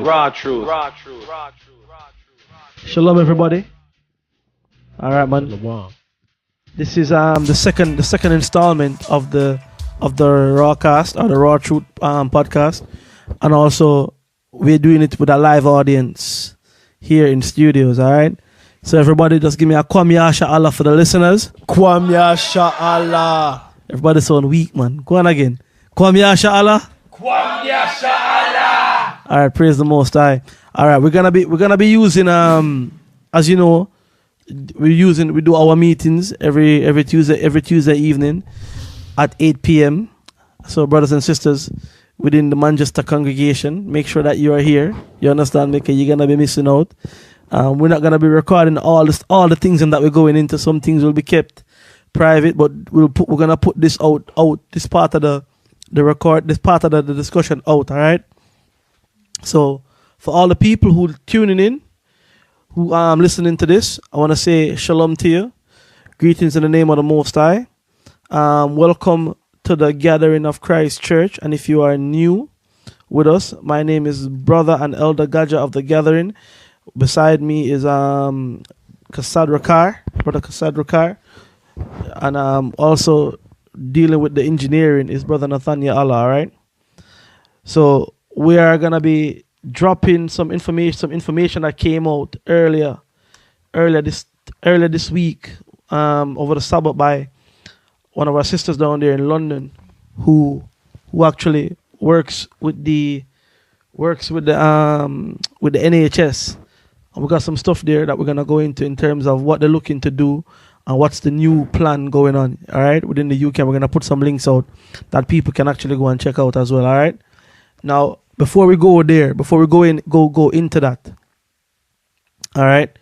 Raw truth. Shalom, everybody. All right, man. LeBron. This is the second installment of the Rawcast or the Raw Truth podcast, and also we're doing it with a live audience here in studios. All right. So everybody, just give me a Kwam Yasha Allah for the listeners. Kwam Yasha Allah. Everybody sound weak, man. Go on again. Kwam Yasha Allah. Kwam Yasha Allah. All right, praise the Most High. All right, we're gonna be using as you know, we do our meetings every Tuesday evening at 8 p.m. So brothers and sisters within the Manchester congregation, make sure that you are here. You understand? Because you're gonna be missing out. We're not gonna be recording all the things and that we're going into. Some things will be kept private, but we're gonna put this out this part of this part of the discussion out. All right. So for all the people who tuning in, who listening to this, I want to say shalom to you. Greetings in the name of the Most High. Welcome to the Gathering of Christ Church. And if you are new with us, my name is Brother and Elder Gaja of the Gathering. Beside me is Brother Kassad Rakar. And also dealing with the engineering is Brother Nathaniel Allah, all right? So we are going to be dropping some information that came out earlier this week over the Sabbath by one of our sisters down there in London who actually works with the NHS. And we got some stuff there that we're gonna go into in terms of what they're looking to do and what's the new plan going on. All right, within the UK, we're gonna put some links out that people can actually go and check out as well. All right. Now, before we go there, before we go into that, all right,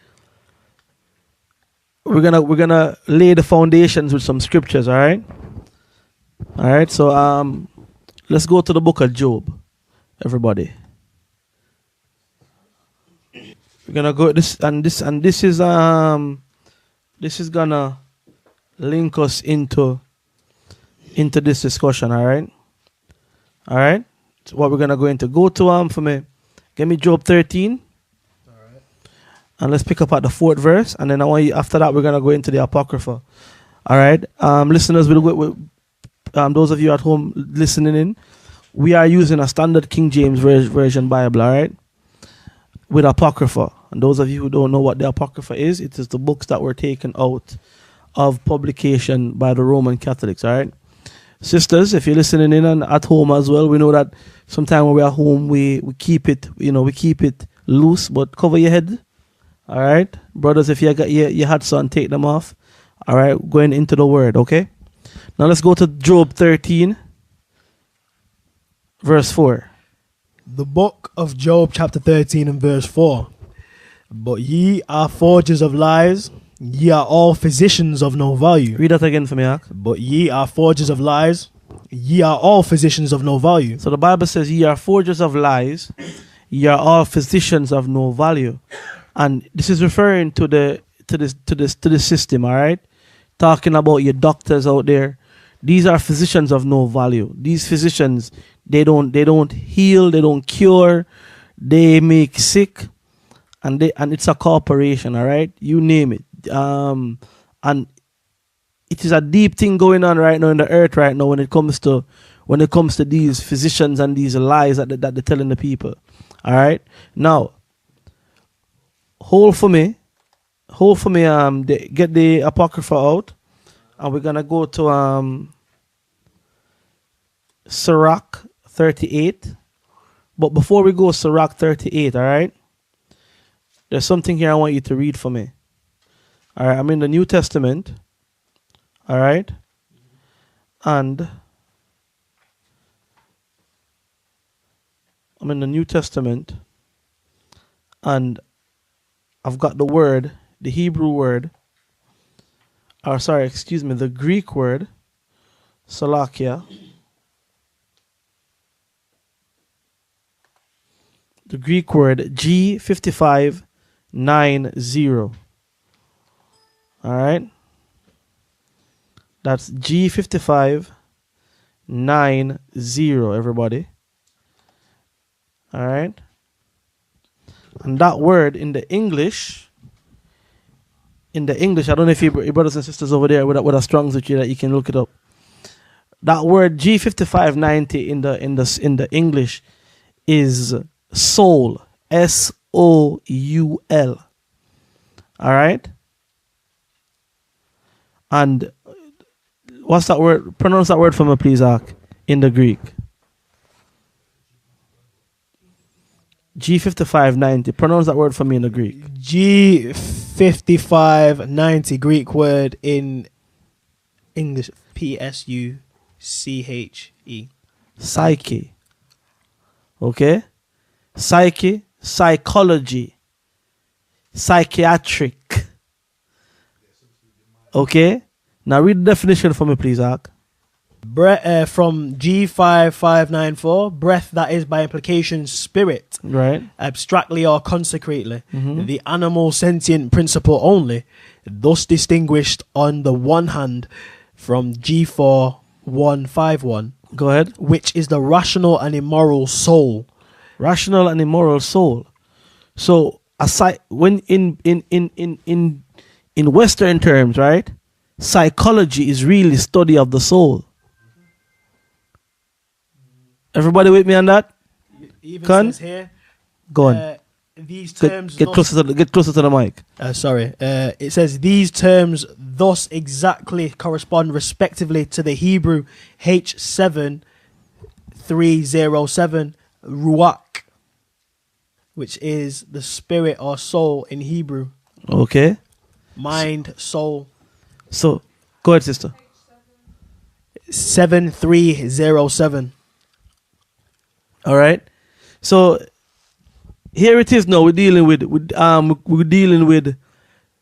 we're gonna lay the foundations with some scriptures. All right. So let's go to the book of Job, everybody. We're gonna go this is gonna link us into this discussion. All right. So what we're gonna go into, go to for me, give me Job 13. All right. And let's pick up at the 4th verse, and then after that we're gonna go into the Apocrypha. All right, listeners, those of you at home listening in, we are using a standard King James version Bible. All right, with Apocrypha. And those of you who don't know what the Apocrypha is, it is the books that were taken out of publication by the Roman Catholics. All right. Sisters, if you're listening in and at home as well, we know that sometimes when we're at home, we keep it, we keep it loose, but cover your head. All right. Brothers, if you got your hats on, take them off. All right. Going into the word, okay? Now let's go to Job 13, verse 4. The book of Job, chapter 13 and verse 4. But ye are forgers of lies, ye are all physicians of no value. Read that again for me, Ak. But ye are forgers of lies, ye are all physicians of no value. So the Bible says, ye are forgers of lies, ye are all physicians of no value. And this is referring to the system, all right? Talking about your doctors out there. These are physicians of no value. These physicians, they don't heal, they don't cure, they make sick. And it's a corporation, all right? You name it. And it is a deep thing going on right now in the earth right now when it comes to these physicians and these lies that they're telling the people. All right? Now, hold for me, get the Apocrypha out, and we're gonna go to Sirach 38. But before we go Sirach 38, all right? There's something here I want you to read for me. All right, I'm in the New Testament. All right. And I'm in the New Testament. And I've got the word, the Hebrew word, the Greek word, Salakia. The Greek word G5590. All right. That's G5590, everybody. All right. And that word in the English, I don't know if your brothers and sisters over there with a strong with you that you can look it up. That word G5590 in the English is soul, Soul. All right. And what's that word? Pronounce that word for me, please, Ak, in the Greek. G5590. Pronounce that word for me in the Greek. G5590, Greek word in English, Psuche. Psyche. Okay? Psyche, psychology, psychiatric. Okay? Now read the definition for me, please, Ak. From G5594, breath that is by implication spirit, Right. abstractly or consecrately, the animal sentient principle only, thus distinguished on the one hand from G4151, Go ahead. which is the rational and immoral soul. Rational and immoral soul. So aside when in Western terms, right? Psychology is really study of the soul. Everybody with me on that? Even Con? says here, Go on. these terms Get thus- closer to the mic. it says these terms thus exactly correspond respectively to the Hebrew H7307 ruach, which is the spirit or soul in Hebrew, Okay. mind, soul. So go ahead, sister. 7307. All right. So here it is now. We're dealing with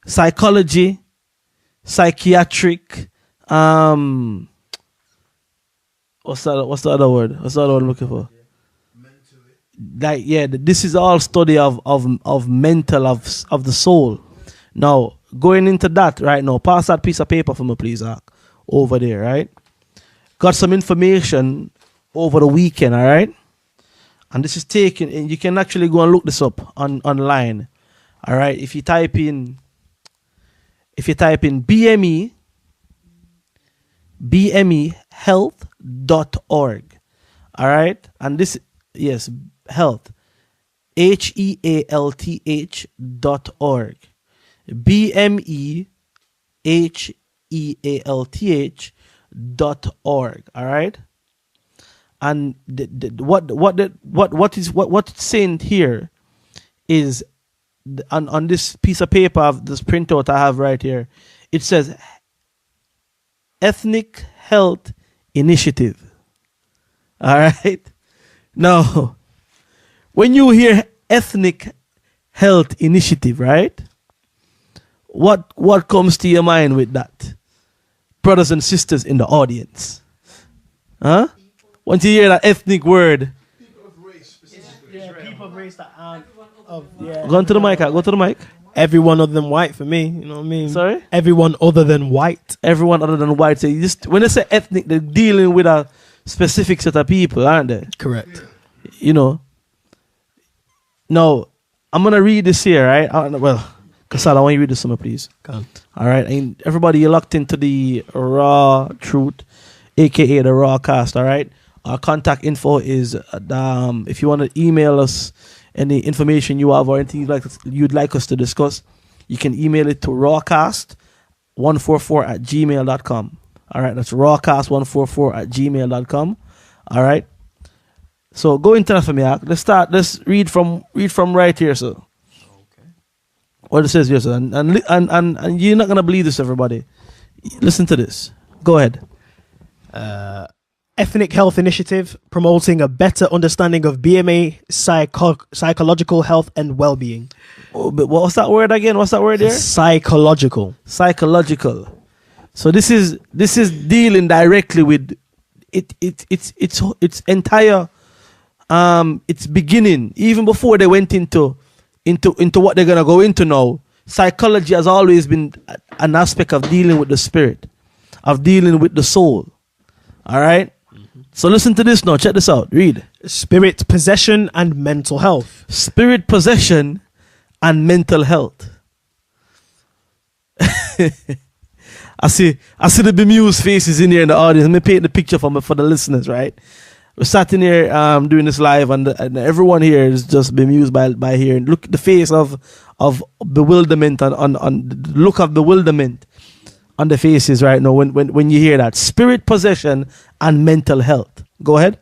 psychology, psychiatric. What's the other word? What's the other word I'm looking for? Like, yeah, this is all study of mental of the soul. Now going into that right now, pass that piece of paper for me, please, Ak, over there. Right. Got some information over the weekend. All right. And this is taken, and you can actually go and look this up online. All right. If you type in BMEhealth.org. All right. And this, yes, health, HEALTH.org. BMEHEALTH.org. All right. And what it's saying here is on this piece of paper of this printout I have right here, it says Ethnic Health Initiative. All right. Now, when you hear Ethnic Health Initiative, right? What comes to your mind with that, brothers and sisters in the audience? Huh? Once you hear that ethnic word, People of race that aren't go to the mic. Go to the mic. everyone other than white for me. You know what I mean? Sorry? Everyone other than white. Everyone other than white. So you just when they say ethnic, they're dealing with a specific set of people, aren't they? Correct. You know. Now, I'm gonna read this here, right? Kasala, I want you to read this to me, please. Come. All right, and everybody, you're locked into the Raw Truth, aka the Raw Cast. All right. Our contact info is if you want to email us any information you have or anything you'd like us to discuss, you can email it to rawcast144@gmail.com. All right, that's rawcast144@gmail.com. All right. So go into that for me, Ak. Let's read from right here, sir. Okay. What it says here, sir. And you're not gonna believe this, everybody. Listen to this. Go ahead. Ethnic Health Initiative promoting a better understanding of BMA psychological health and well-being. Oh, but what's that word again? What's that word there? Psychological. Psychological. So this is dealing directly with its entire its beginning, even before they went into what they're gonna go into now. Psychology has always been an aspect of dealing with the spirit, of dealing with the soul. All right. So listen to this now. Check this out. Read. Spirit possession and mental health. Spirit possession and mental health. I see the bemused faces in here in the audience. Let me paint the picture for the listeners, right? We're sitting here doing this live, and everyone here is just bemused by hearing. Look at the face of bewilderment on the look of bewilderment on the faces right now when you hear that. Spirit possession and mental health. Go ahead.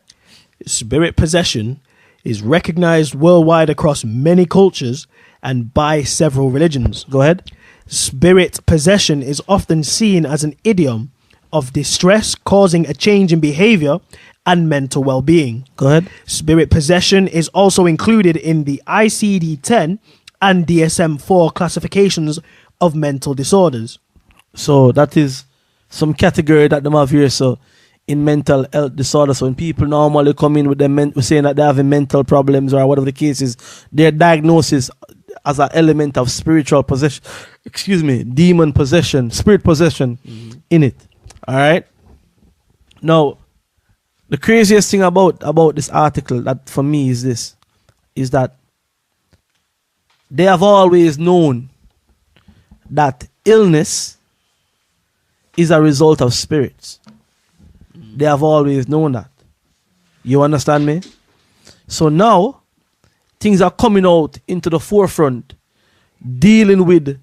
Spirit possession is recognized worldwide across many cultures and by several religions. Go ahead. Spirit possession is often seen as an idiom of distress causing a change in behavior and mental well-being. Go ahead. Spirit possession is also included in the ICD-10 and DSM-4 classifications of mental disorders. So that is some category that them have here. So in mental health disorders, so when people normally come in with them saying that they're having mental problems or whatever the case is, their diagnosis as an element of spiritual possession, demon possession, spirit possession in it. All right. Now, the craziest thing about this article that for me is that they have always known that illness is a result of spirits. They have always known that. You understand me? So now things are coming out into the forefront, dealing with the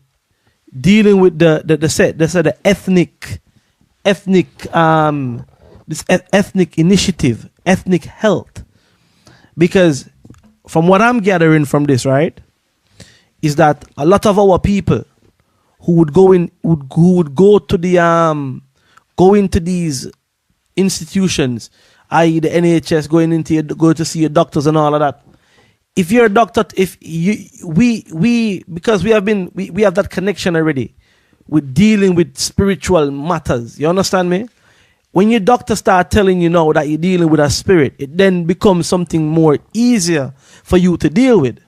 ethnic initiative, ethnic health. Because from what I'm gathering from this, right, is that a lot of our people who would go into these institutions, i.e. the NHS, go to see your doctors and all of that. If you're a doctor, because we have that connection already with dealing with spiritual matters. You understand me? When your doctor start telling you now that you're dealing with a spirit, it then becomes something more easier for you to deal with.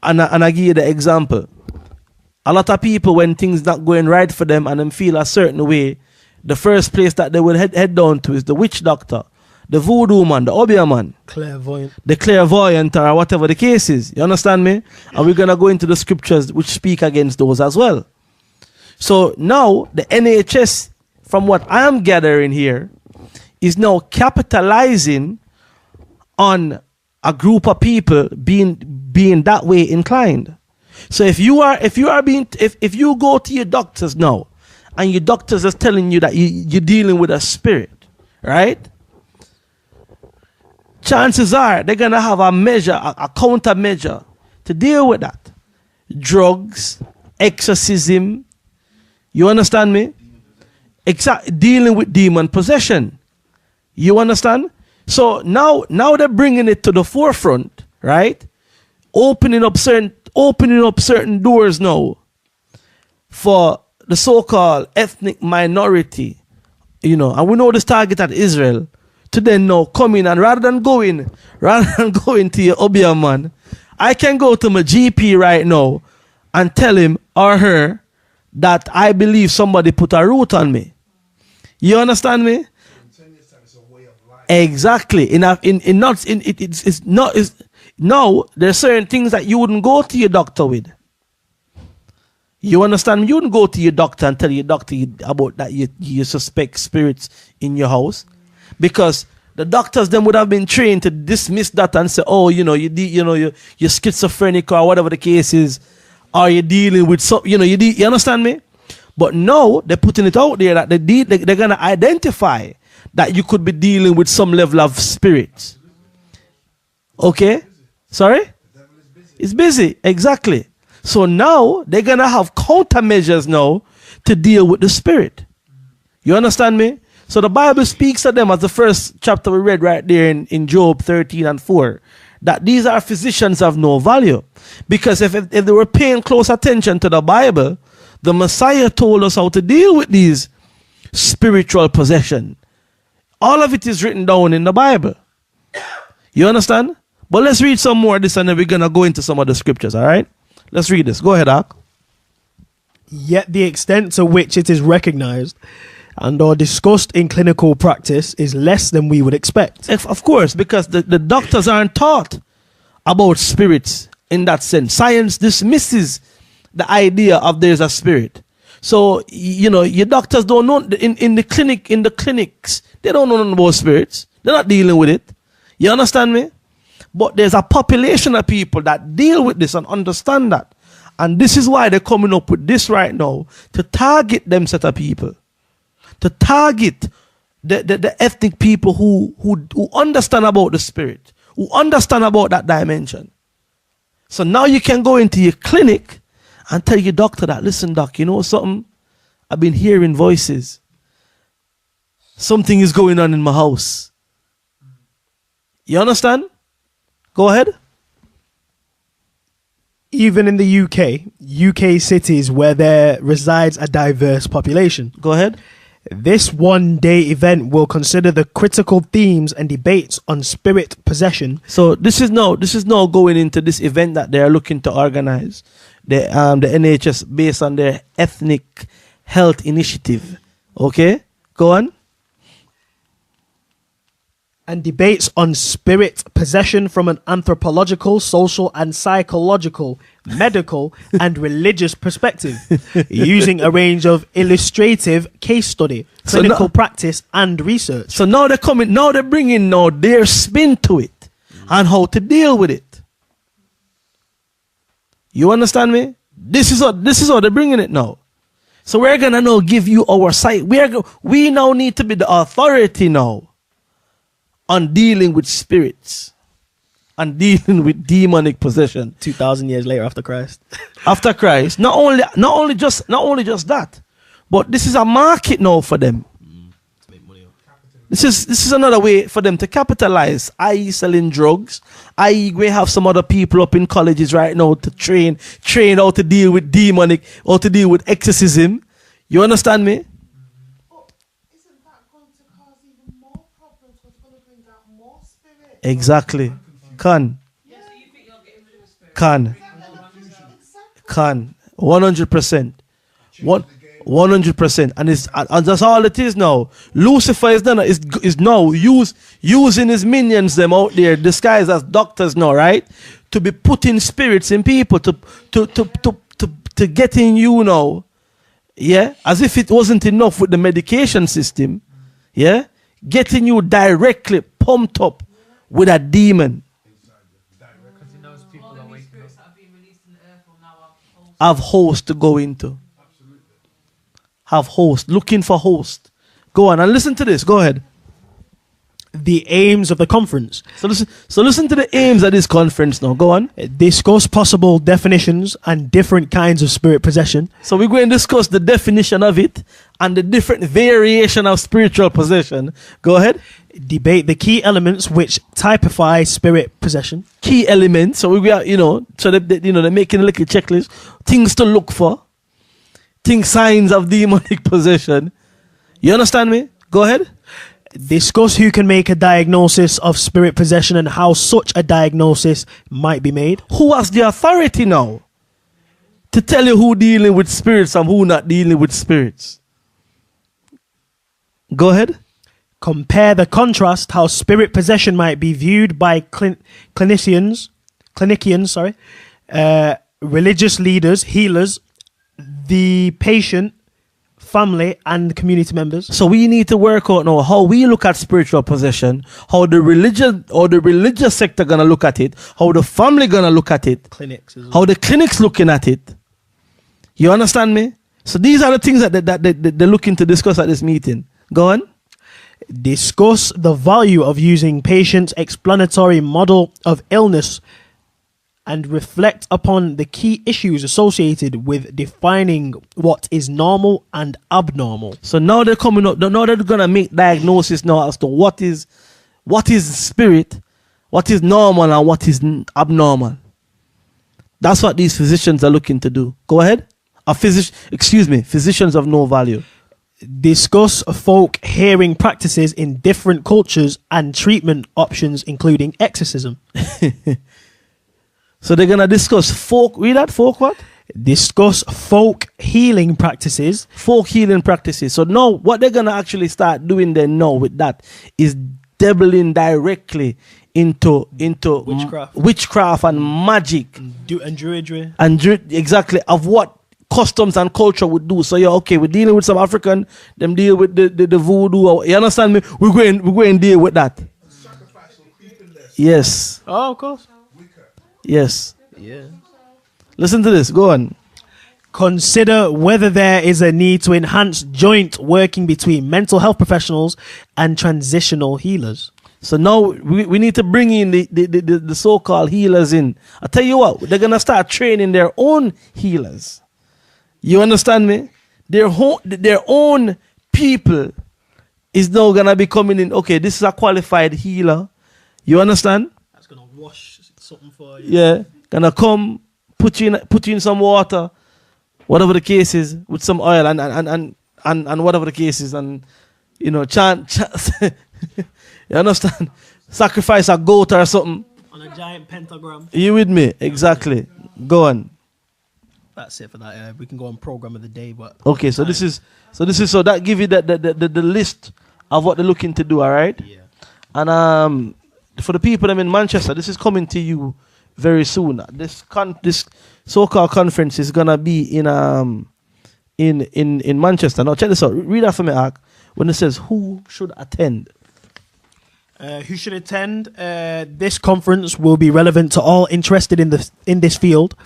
And I give you the example. A lot of people, when things not going right for them and them feel a certain way, the first place that they will head down to is the witch doctor, the voodoo man, the obia man, the clairvoyant, or whatever the case is. You understand me? And we're going to go into the scriptures which speak against those as well. So now the NHS, from what I am gathering here, is now capitalizing on a group of people being that way inclined. So if you go to your doctors now, and your doctors are telling you that you're dealing with a spirit, right? Chances are they're gonna have a countermeasure to deal with that. Drugs, exorcism. You understand me? Dealing with demon possession. You understand? So now they're bringing it to the forefront, right? Opening up certain doors now for the so-called ethnic minority, and we know this target at Israel, to then now come in and rather than going to your obia man, I can go to my GP right now and tell him or her that I believe somebody put a root on me. You understand me? Exactly. No, there's certain things that you wouldn't go to your doctor with. You understand? You wouldn't go to your doctor and tell your doctor about that you suspect spirits in your house, because the doctors then would have been trained to dismiss that and say, oh, you're schizophrenic or whatever the case is, or you're dealing with some, you understand me? But no, they're putting it out there that they're gonna identify that you could be dealing with some level of spirits. Okay? Sorry? It's busy, exactly. So now they're going to have countermeasures now to deal with the spirit. You understand me? So the Bible speaks of them, as the first chapter we read right there in Job 13:4, that these are physicians of no value. Because if they were paying close attention to the Bible, the Messiah told us how to deal with these spiritual possession. All of it is written down in the Bible. You understand? But let's read some more of this and then we're going to go into some of the scriptures, all right? Let's read this. Go ahead, Ak. Yet the extent to which it is recognized and or discussed in clinical practice is less than we would expect. Of course, because the doctors aren't taught about spirits in that sense. Science dismisses the idea of there's a spirit. So, you know, your doctors don't know, in the clinics, they don't know nothing about spirits. They're not dealing with it. You understand me? But there's a population of people that deal with this and understand that. And this is why they're coming up with this right now, to target them set of people. To target the ethnic people who understand about the spirit, who understand about that dimension. So now you can go into your clinic and tell your doctor that, listen, doc, you know something? I've been hearing voices. Something is going on in my house. You understand? Go ahead. Even in the UK cities where there resides a diverse population. Go ahead. This one-day event will consider the critical themes and debates on spirit possession. So this is now going into this event that they are looking to organize, the NHS, based on their ethnic health initiative. Okay, go on. And debates on spirit possession from an anthropological, social and psychological, medical and religious perspective, using a range of illustrative case study, clinical practice and research. So now they're bringing their spin to it and how to deal with it. You understand me? This is how they're bringing it now. So we're gonna now give you our site. We now need to be the authority now on dealing with spirits and dealing with demonic possession. 2,000 years later, after Christ. After Christ, not only just that, but this is a market now for them. This is another way for them to capitalize, i.e. selling drugs, i.e. we have some other people up in colleges right now to train how to deal with demonic, or to deal with exorcism. You understand me? Exactly. Can 100%. 100%. And that's all it is now. Lucifer is now using his minions them out there disguised as doctors now, right? To be putting spirits in people to get in you now. Yeah? As if it wasn't enough with the medication system. Yeah? Getting you directly pumped up with a demon. Because he knows people are waking up. That have been released in the earth will now have hosts to go into. Have hosts. Looking for hosts. Go on and listen to this. Go ahead. The aims of the conference. So listen to the aims of this conference now. Go on. Discuss possible definitions and different kinds of spirit possession. So we're going to discuss the definition of it and the different variation of spiritual possession. Go ahead. Debate the key elements which typify spirit possession. Key elements. So we are, so they're making a little checklist. Things to look for. Signs of demonic possession. You understand me? Go ahead. Discuss who can make a diagnosis of spirit possession and how such a diagnosis might be made. Who has the authority now to tell you who dealing with spirits and who not dealing with spirits? Go ahead. Compare the contrast how spirit possession might be viewed by clinicians, religious leaders, healers, the patient, family and community members. So we need to work out now how we look at spiritual possession, how the religious sector gonna look at it, how the family gonna look at it, clinics as well. How the clinics looking at it. You understand me? So these are the things that they're looking to discuss at this meeting. Go on. Discuss the value of using patients' explanatory model of illness and reflect upon the key issues associated with defining what is normal and abnormal. So now they're coming up. Now they're gonna make diagnosis now as to what is spirit, what is normal, and what is abnormal. That's what these physicians are looking to do. Go ahead. Physicians of no value. Discuss folk hearing practices in different cultures and treatment options, including exorcism. So they're gonna discuss folk. Read that, folk what? Discuss folk healing practices. Folk healing practices. So now what they're gonna actually start doing then now with that is dabbling directly into witchcraft and magic and druidry. and exactly of what customs and culture would do. So yeah, okay, we're dealing with some African, them deal with the voodoo. Or, you understand me? We're going to deal with that. Yes. Oh, of course. Yes. Yeah. Listen to this. Go on. Consider whether there is a need to enhance joint working between mental health professionals and transitional healers. So now we need to bring in the so-called healers in. I tell you what, they're gonna start training their own healers. You understand me? Their own people is now gonna be coming in. Okay, this is a qualified healer. You understand? That's gonna wash something for you. Yeah, gonna come put you in some water, whatever the case is, with some oil and whatever the case is, and you know, chant. You understand? Sacrifice a goat or something. On a giant pentagram. You with me? Exactly. Go on. That's it for that. We can go on program of the day, but okay. So that give you the list of what they're looking to do. All right. Yeah. And for the people them in Manchester, this is coming to you very soon. This so-called conference is gonna be in Manchester. Now check this out. Read that for me, Ak. When it says who should attend. Who should attend? This conference will be relevant to all interested in this field,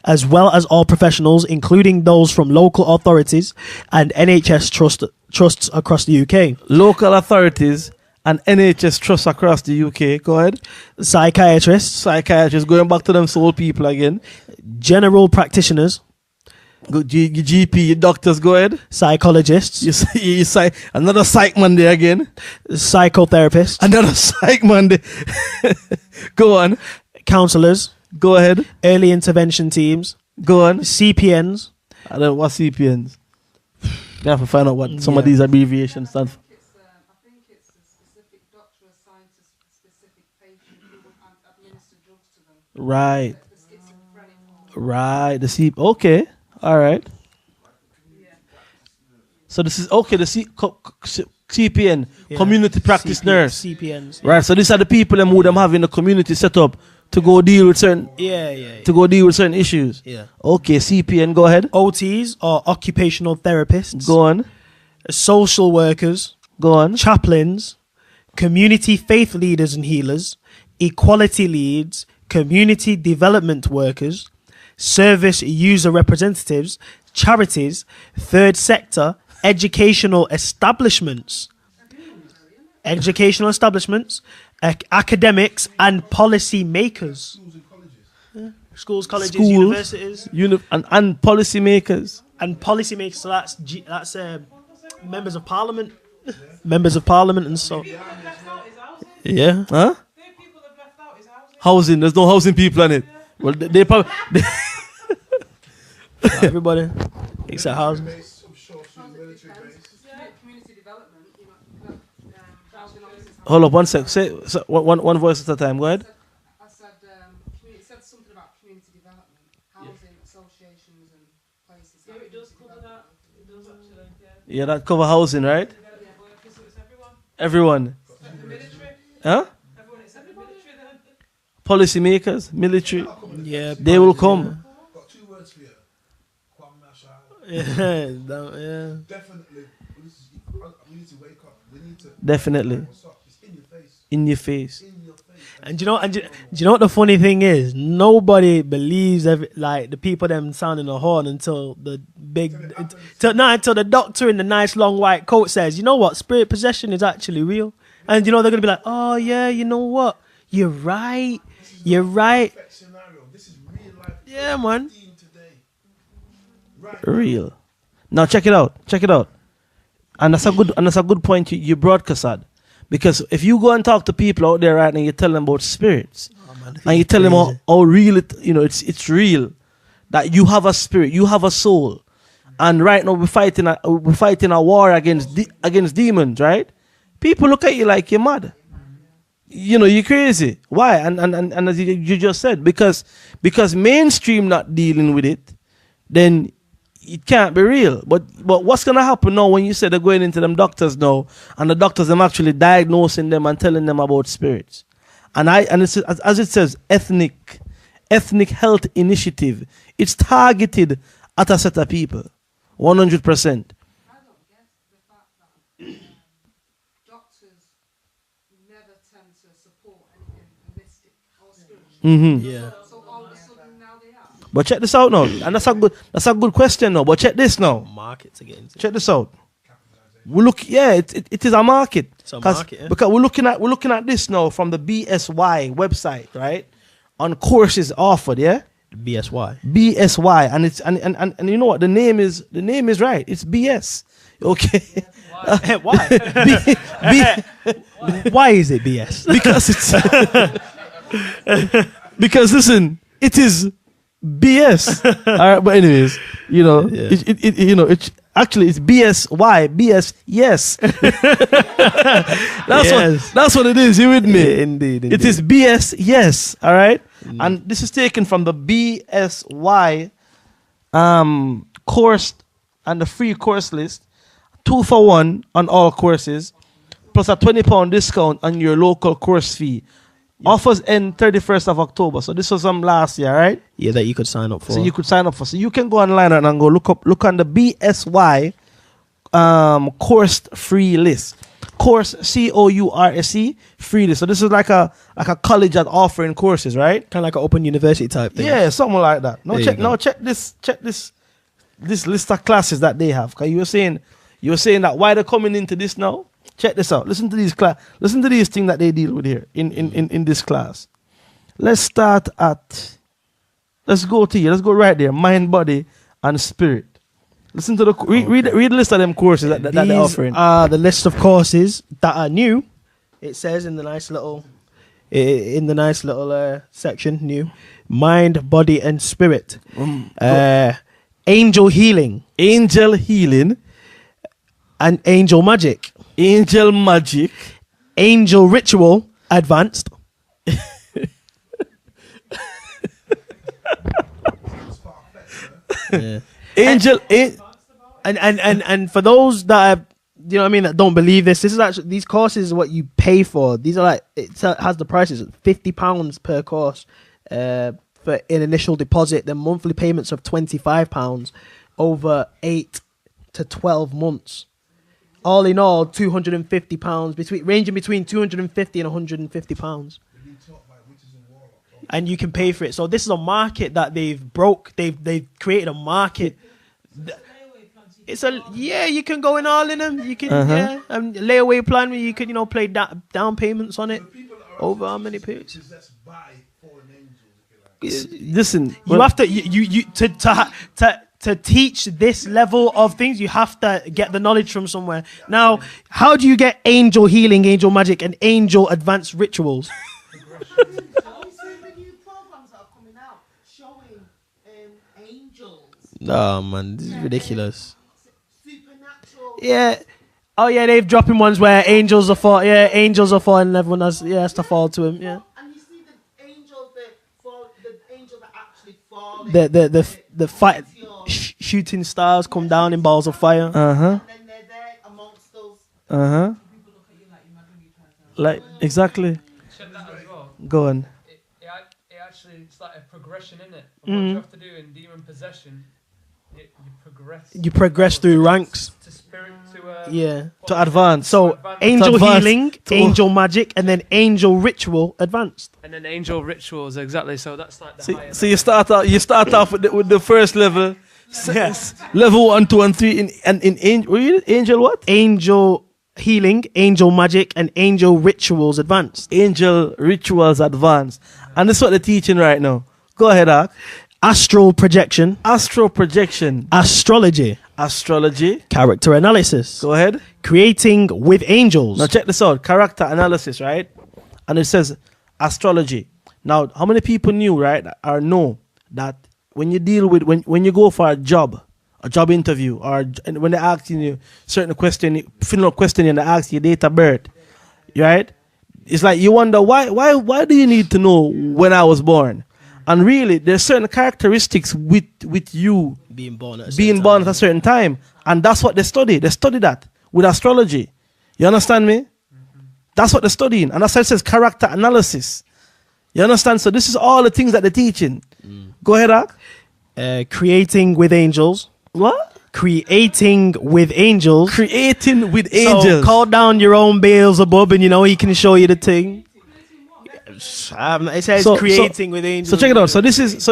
as well as all professionals, including those from local authorities and NHS trusts across the UK. Local authorities and NHS trusts across the UK. Go ahead. Psychiatrists, going back to them soul people again. General practitioners. Your GP, your doctors, go ahead. Psychologists. You another psych man there again. Psychotherapists. Another psych man there. Go on. Counselors. Go ahead. Early intervention teams. Go on. CPNs. I don't know what CPNs. You have to find out what some of these abbreviations stand for. I think it's a specific doctor assigned to specific patient who would administer drugs to them. Right. The schizophrenic. Right. The okay. All right. So this is okay. The CPN, community practice nurse. CPNs. Right. So these are the people who them having a community set up to go deal with certain. To go deal with certain issues. Yeah. Okay. CPN. Go ahead. OTs or occupational therapists. Go on. Social workers. Go on. Chaplains. Community faith leaders and healers. Equality leads. Community development workers. Service user representatives, charities, third sector, educational establishments, academics, and policy makers. Schools, colleges, universities, and policy makers. And policy makers. So that's members of parliament, members of parliament, and so. Yeah. Huh? Housing. There's no housing people on it. Well, they probably. Everybody except housing. Hold up 1 sec. Say one voice at a time. Go ahead. I said it said something about community development, housing associations and places. Yeah, it does cover that. It does actually. Yeah, that cover housing, right? Yeah, but it's everyone. Everyone. The military. Huh? Everyone except the military then. Policy makers, military. Yeah, they will come. Got 2 words for you. Yeah. Definitely. We need to wake up. We need to. Definitely. What's up? It's in your face. In your face. In your face. And do you know what the funny thing is? Nobody believes the people them sounding the horn until the until the doctor in the nice long white coat says, you know what, spirit possession is actually real. And you know they're gonna be like, oh yeah, you know what? You're right. You're right. This is real life. Yeah, man. Right. Real. Now check it out. And that's a good point you brought, Kassad. Because if you go and talk to people out there right now, you tell them about spirits, and you tell them how real it's real, that you have a spirit, you have a soul, and right now we're fighting a war against demons, right? People look at you like you're mad. You're crazy. Why? And as you just said, because mainstream not dealing with it, then it can't be real. But what's gonna happen now when you say they're going into them doctors now, and the doctors them actually diagnosing them and telling them about spirits, and it's, as it says, ethnic health initiative. It's targeted at a set of people, 100%. I don't get the fact that doctors never tend to support anything holistic or spiritual. Yeah. So all of a sudden now they are. But check this out now, and that's a good question now. But check this now. Market to get into. Check this out. We look, it is a market. It's a market, yeah. Because we're looking at this now from the BSY website, right? On courses offered, yeah. BSY. BSY, and it's and you know what the name is right. It's BS. Okay. Why? Why is it BS? Because it's because listen, it is BS. All right, but anyways, you know, Yeah. it's actually it's BSY, BS. Yes. That's what it is. You with me? Yeah, indeed. It is BS. Yes. All right. And this is taken from the BSY course and the free course list, 2 for 1 on all courses, plus a £20 discount on your local course fee. Offers end 31st of October. So this was last year, right? Yeah, that you could sign up for. So you could sign up for. So you can go online and go look on the BSY course free list. Course COURSE free list. So this is like a college that offering courses, right? Kind of like an open university type thing. Yeah, something like that. Check this list of classes that they have. Cause you were saying that why they're coming into this now. Check this out. Listen to these things that they deal with here in this class. Let's go right there. Mind, body, and spirit. Listen to read the list of them courses that they're offering. The list of courses that are new. It says in the nice little section, new. Mind, body, and spirit. Angel healing. Angel healing. And angel magic. Angel magic. Angel ritual advanced. Yeah. Angel and for those that are, you know what I mean, that don't believe this is actually, these courses are what you pay for. These are like, it has the prices, £50 per course for an initial deposit, then monthly payments of £25 over 8 to 12 months. All in all, £250 ranging between £250 and £150. And you can pay for it. So this is a market that they've created a market. It's you can go in all in them. You can layaway plan where you can play down payments on it over how many periods. Listen, you have to teach this level of things. You have to get the knowledge from somewhere. Now, how do you get angel healing, angel magic, and angel advanced rituals? No, man, this is ridiculous. Supernatural. Yeah. Oh, yeah, they've dropping ones where angels are falling. Yeah, angels are falling and everyone has to fall to him. Yeah. And you see the angels that actually fall. The fight, shooting stars come down in balls of fire. Uh-huh. And then they're there amongst us. Uh-huh. People look at you like you're mad when you try to. Like, exactly. Check that as well. Go on. It actually, it's like a progression, isn't it? What you have to do in demon possession, you progress. You progress through ranks. To spirit, To advance. So angel advance. healing, angel magic, and then angel ritual advanced. And then angel rituals, exactly. So that's like the highest. So you start off with the first level. Yes. Level 1, 2, and 3 in angel what? Angel healing, angel magic, and angel rituals advanced. Angel rituals advanced. And this is what they're teaching right now. Go ahead, Ark. Astral projection, Astral projection. astrology, Astrology. character analysis, Go ahead. creating with angels. Now check this out. Character analysis, right? And it says astrology. Now, how many people knew, right, or know that when you deal with, when you go for a job interview, or when they ask you certain question, fill out question and they ask you date of birth, right? It's like you wonder why do you need to know when I was born? And really, there's certain characteristics with you being born at a certain time. And that's what they study. They study that with astrology. You understand me? That's what they're studying. And that's why it says character analysis. You understand? So this is all the things that they're teaching. Go ahead, Ak. Creating with angels. What? Creating with angels. Creating with angels. So call down your own Beelzebub and he can show you the thing. It says creating with angels. So check it out. So this is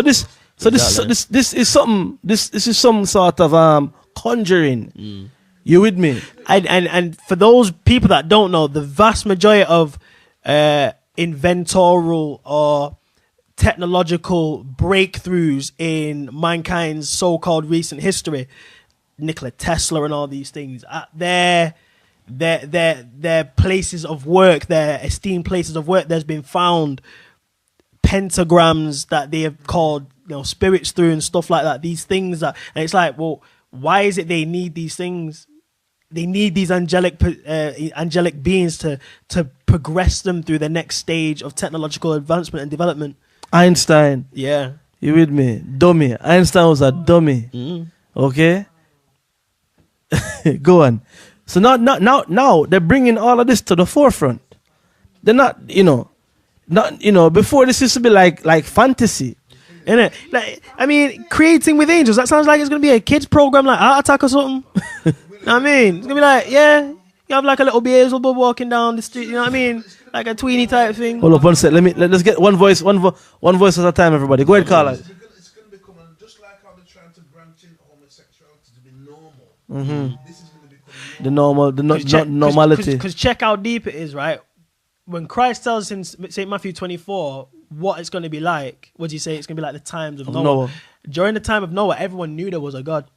some sort of conjuring. You with me? And for those people that don't know, the vast majority of inventorial or technological breakthroughs in mankind's so-called recent history, Nikola Tesla and all these things, their places of work, their esteemed places of work, there's been found pentagrams that they have called, spirits through and stuff like that. These things and it's like, well, why is it they need these things? They need these angelic beings to progress them through the next stage of technological advancement and development. Einstein. Yeah. You with me? Dummy. Einstein was a dummy. Okay? Go on. So now they're bringing all of this to the forefront. They're not, before this used to be like fantasy. Innit? Like, I mean, creating with angels, that sounds like it's going to be a kids program like Heart Attack or something. You know what I mean? It's going to be like, you have like a little Beelzebub walking down the street, you know what I mean? Like a tweeny type thing. Hold up one sec. Let's get one voice at a time, everybody. Go ahead, Carla. It's going to become, just like how they're trying to branch in homosexuality to be normal. This is going to become The normality. Because check how deep it is, right? When Christ tells in St. Matthew 24 what it's going to be like, what do you say? It's going to be like the times of Noah. During the time of Noah, everyone knew there was a God.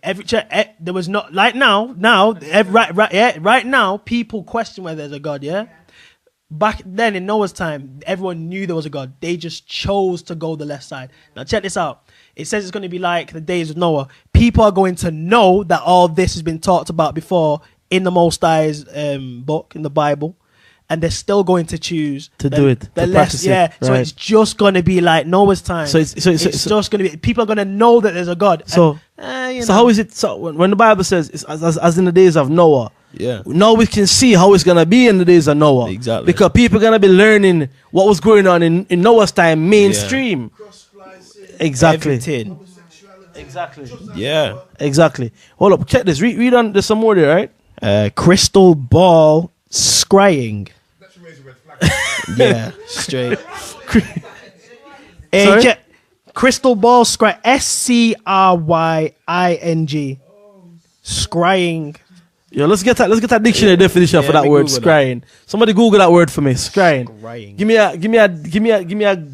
There was not like right now people question whether there's a God. Back then in Noah's time, everyone knew there was a God. They just chose to go the left side. Now check this out. It says it's going to be like the days of Noah. People are going to know that all this has been talked about before in the Most High's book in the Bible, and they're still going to choose to do it. The less, right. So it's just going to be like Noah's time. So it's just going to be. People are going to know that there's a God. So how is it? So when the Bible says it's as in the days of Noah, now we can see how it's going to be in the days of Noah. Exactly. Because people are going to be learning what was going on in Noah's time, mainstream. Exactly. Everything. Exactly. Yeah. Exactly. Hold up. Check this. Read on. There's some more there, right? Crystal ball scrying. That should raise a red flag. Yeah, straight. Sorry? Check. Crystal ball scrying. SCRYING. Scrying. Yo, let's get that dictionary definition for that me word, Google scrying. Somebody Google that word for me. Scrying. Scrying. Give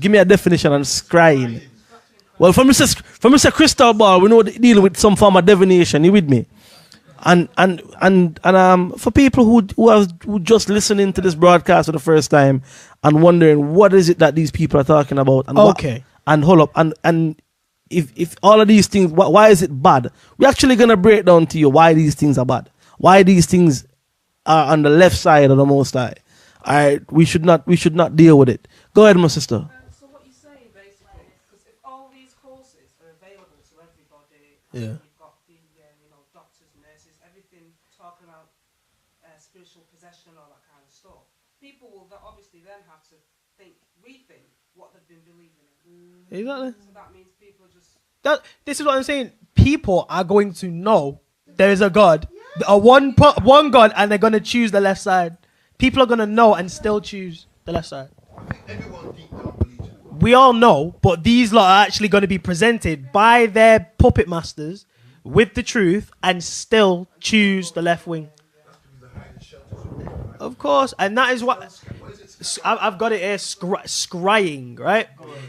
me a definition on scrying. Well, from Mr. Crystal Ball, we know they deal with some form of divination. You with me? And for people who just listening to this broadcast for the first time and wondering what is it that these people are talking about, and and hold up, and if all of these things, why is it bad? We're actually gonna break down to you why these things are bad, why these things are on the left side of the Most High. All right, we should not deal with it. Go ahead, my sister. So what you're saying basically, because if all these courses are available to everybody, Yeah. you've got the doctors, nurses, everything talking about spiritual possession and all that kind of stuff, people will obviously then have to rethink what they've been believing in. Exactly. So that means people just This is what I'm saying. People are going to know there is a God, one God, and they're going to choose the left side. People are going to know and still choose the left side. I think everyone deep down believes it. We all know, but these lot are actually going to be presented by their puppet masters with the truth and still choose the left wing. Of course, and that is what I've got it here. Scrying, right?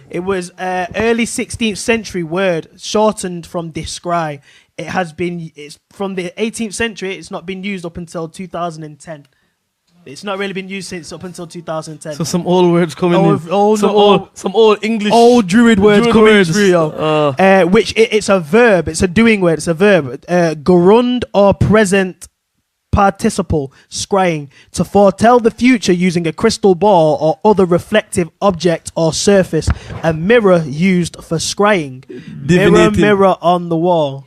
It was early 16th century word shortened from descry. It's from the 18th century. It's not been used up until 2010. It's not really been used since up until 2010. So some old words coming in. Some old English. Old Druid words coming through, yo. Which it's a verb. It's a doing word. It's a verb. Gerund or present participle, scrying, to foretell the future using a crystal ball or other reflective object or surface. A mirror used for scrying. Mirror, mirror on the wall.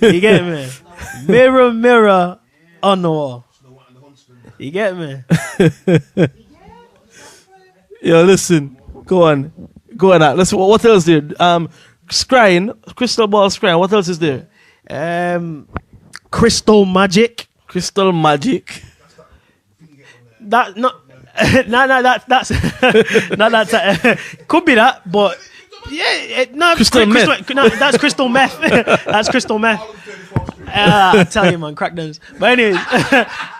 You get me? Mirror, mirror on the wall. You get me? Yo, listen. Go on. Let's. What else there? Scrying, crystal ball scrying. What else is there? Crystal magic. Crystal magic. That not. No, that's no, that's could be that, but yeah, Crystal meth. No, that's crystal meth. That's crystal meth. I tell you, man, crack those. But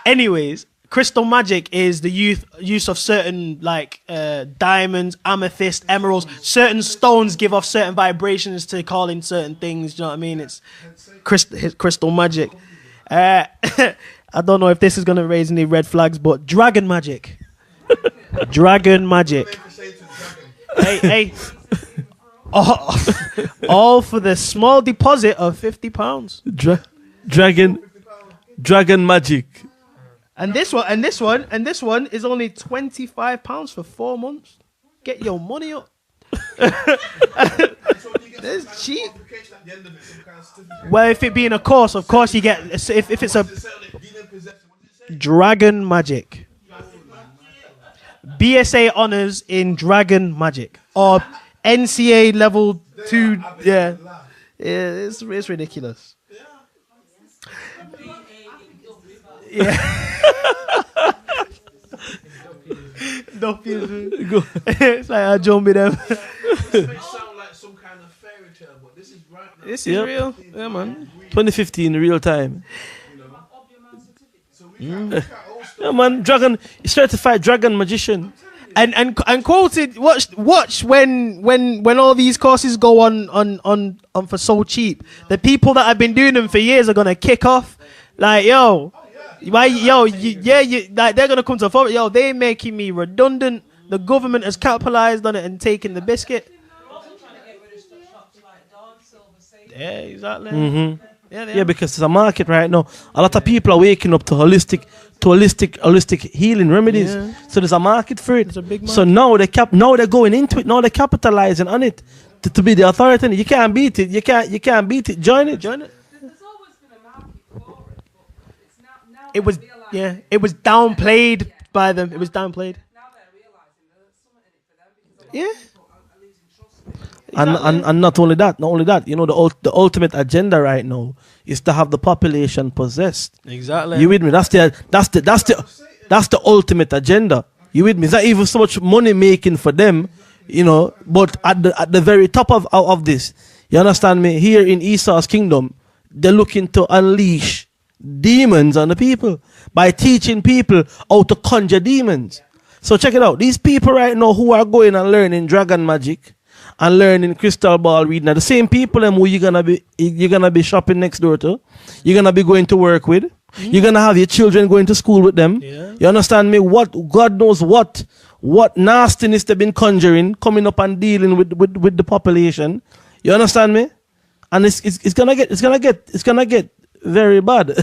anyways, crystal magic is the use of certain like diamonds, amethyst, emeralds. Certain stones give off certain vibrations to call in certain things. Do you know what I mean? It's crystal magic. I don't know if this is gonna raise any red flags, but dragon magic. Dragon magic. Hey. All for the small deposit of £50. Dragon magic. And this one is only £25 for 4 months. Get your money up. That's cheap. Well, if it being a course, of course you get. If it's a dragon magic. BSA honors in dragon magic or NCA level 2. Yeah, it's ridiculous. Yeah. Don't feel it's like I jump with them. This may sound like some kind of fairy tale, but this is right now. This is real. Yeah, man. 2015, real time. So we can't Yeah, man, dragon, certified dragon magician. And quoted, watch when all these courses go on for so cheap. The people that have been doing them for years are gonna kick off. Like, yo, like they're gonna come to forward. Yo, they making me redundant. The government has capitalized on it and taken the biscuit. Yeah, exactly. Mm-hmm. Yeah, Yeah, because there's a market right now. A lot of people are waking up to holistic healing remedies. Yeah. So there's a market for it. There's a big So now they're going into it. Now they're capitalizing on it to be the authority. You can't beat it. You can't beat it. Join it. There's always been a market for it, but it's now It was they're realising- it was downplayed by them. It was downplayed. Now they're realising there's something in it for them because a lot Yeah. of people are losing trust in it. And not only that, you know, the ultimate agenda right now is to have the population possessed. Exactly. You with me? That's the ultimate agenda. You with me? It's not even so much money making for them, you know, but at the very top of this, you understand me? Here in Esau's kingdom, they're looking to unleash demons on the people by teaching people how to conjure demons. So check it out. These people right now who are going and learning dragon magic and learning crystal ball reading are the same people who you're gonna be shopping next door to. You're gonna be going to work with. You're gonna have your children going to school with them. Yeah. You understand me? What God knows what nastiness they've been conjuring, coming up and dealing with the population. You understand me? And it's gonna get very bad.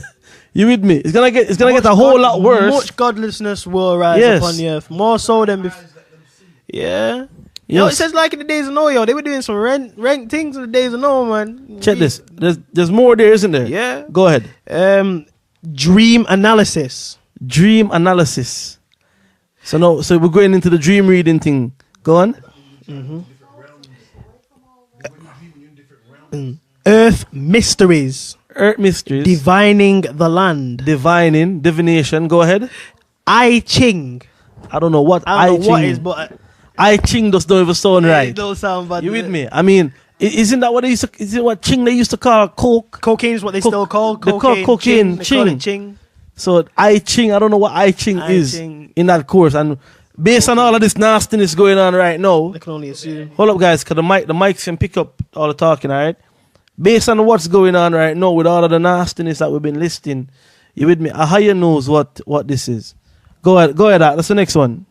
You with me? It's gonna get a whole lot worse. Much godlessness will rise Yes. upon the earth, more so than before. Yeah. Yo, it Yes. says like in the days of Noah, yo, they were doing some rank things in the days of Noah, man. Check this. There's more there, isn't there? Yeah. Go ahead. Dream analysis. Dream analysis. So we're going into the dream reading thing. Go on. Earth mysteries. Earth mysteries. Divining the land. Divination. Go ahead. I Ching. I don't know what I don't know what Ching. is, but I Ching does not even sound it right. don't sound bad. You with me? I mean, isn't that what they used to? Is it what Ching they used to call coke? Cocaine is what they still call they call cocaine They call Ching. it Ching. So I Ching. I don't know what I Ching is Ching. in that course. And based on all of this nastiness going on right now, I can only assume. hold up, guys, because the mics can pick up all the talking. All right. Based on what's going on right now with all of the nastiness that we've been listing, you with me? A higher knows what this is. Go ahead. That's the next one.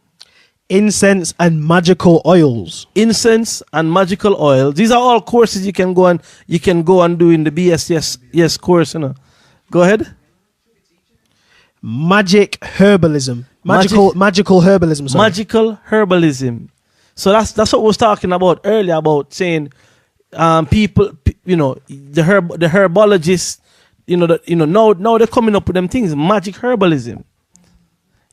Incense and magical oils. Incense and magical oils. These are all courses you can go and do in the BSS course. You know. Go ahead. Magic herbalism. Magical herbalism. Sorry. Magical herbalism. So that's what we was talking about earlier about saying people, you know, the herbologists, now they're coming up with them things. Magic herbalism.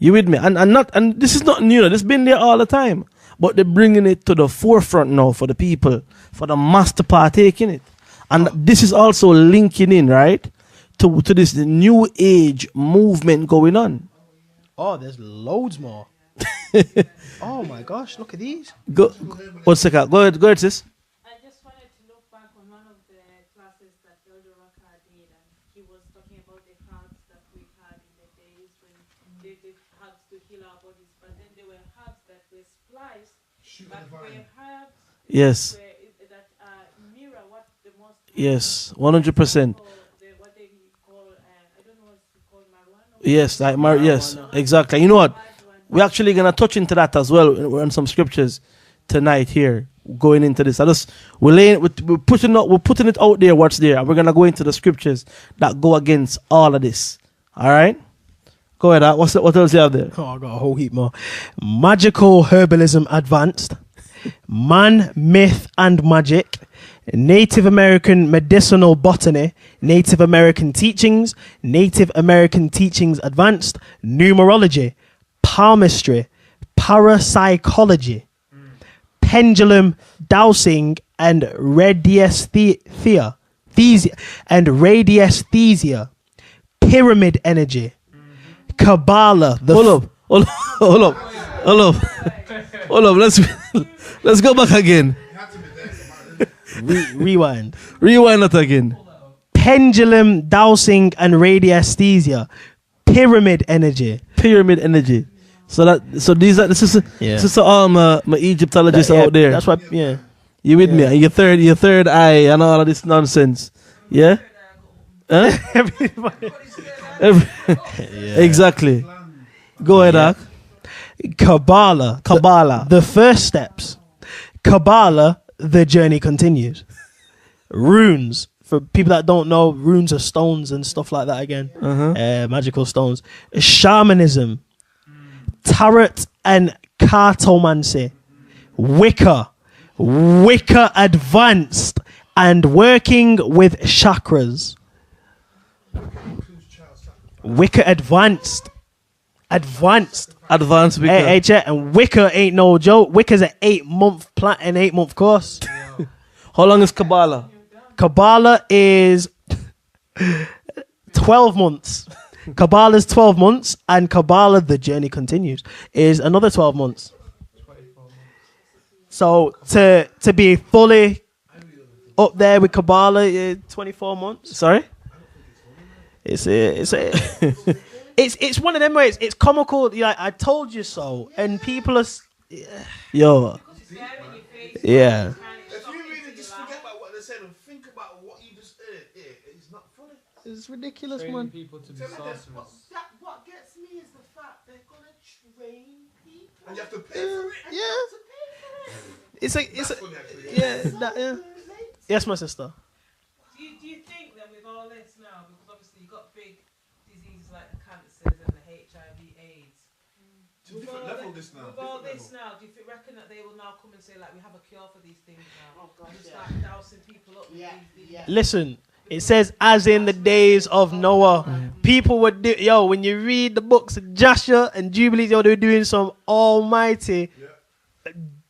You with me? And this is not new. This been there all the time. But they're bringing it to the forefront now for the people, for the mass to partake in it. And this is also linking in, right, to this new age movement going on. Oh, there's loads more. Oh my gosh, look at these. Go, what's the Go ahead, sis. I just wanted to look back on one of the classes that Elder Raka did, and he was talking about the herbs that we had in the days when they did herbs to heal our bodies, but then there were herbs that were spliced, but were herbs Yes. that mirror what the most Yes. 100%. what they call I don't know what's called marijuana. Yes. Yes. Exactly. You know what? We're actually gonna touch into that as well on some scriptures tonight here, going into this. We're putting it out there what's there, and we're gonna go into the scriptures that go against all of this. All right, go ahead. What else you have there? Oh, I got a whole heap more. Magical herbalism advanced. Man, myth, and magic. Native American medicinal botany. Native American teachings. Native American teachings advanced. Numerology. Palmistry. Parapsychology. Pendulum dowsing and radiesthesia. Pyramid energy. Kabbalah. Hold up. Let's go back again. Rewind. Rewind that again. Pendulum dowsing and radiesthesia. Pyramid energy. So this is my Egyptologists out there. That's what. Yeah. You with me? And your third eye and all of this nonsense. Yeah. Huh? Exactly. Go ahead, Ak. Kabbalah. The first steps. Kabbalah. The journey continues. Runes. For people that don't know, runes are stones and stuff like that again. Magical stones. Shamanism. Tarot and cartomancy. Wicca advanced, and working with chakras. Wicca advanced Wicca. Hey, chat, and Wicca ain't no joke. Wicca's an 8-month plan, an 8-month course. How long is Kabbalah? Kabbalah is 12 months. Kabbalah's 12 months, and Kabbalah, the journey continues, is another 12 months. So to be fully up there with Kabbalah, 24 months. Sorry? It's one of them ways. It's comical. Like, I told you so, and people are. Yo. Yeah. If you really just forget about what they said and think about what you just heard, it's not funny. It's ridiculous, Training man. people to be Tell me sorcerers. what gets me is the fact they're gonna train people. And you have to pay for it. It's That's funny, actually. yeah. Yes, my sister. Do you think that with all this now, because obviously you've got big diseases like the cancers and the HIV/AIDS, Different level this now. with all different this level. now, do you reckon that they will now come and say like we have a cure for these things now? And just start dousing people up with these Listen, it says as in the days of Noah. People would do when you read the books of Joshua and Jubilees, they were doing some almighty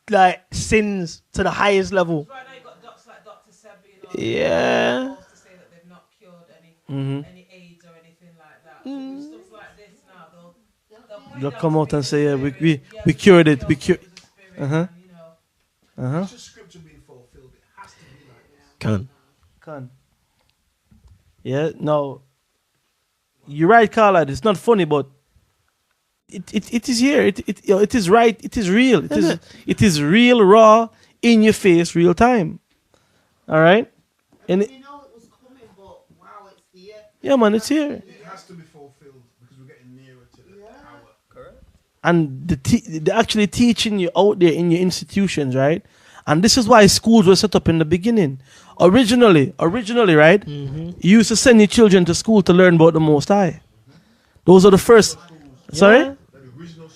like sins to the highest level. Right now you've got docs like Dr. Sebi and all Yeah. supposed to say that they've not cured any AIDS or anything like that. So with stuff like this now, they'll put it They'll down come to out and people say, yeah, saying, we cured it. We cured. Uh-huh. It's just scripture being fulfilled. It has to be like this. Can. Yeah. No. You're right, Carla. It's not funny, but it is here. It is right. It is real. It is real, raw, in your face, real time. All right. And You know it was coming, but wow, it's here. yeah, man, it's here. It has to be fulfilled because we're getting nearer to the hour. Correct. And they're actually teaching you out there in your institutions, right? And this is why schools were set up in the beginning. Originally, right? You used to send your children to school to learn about the Most High. Those are the first. Sorry?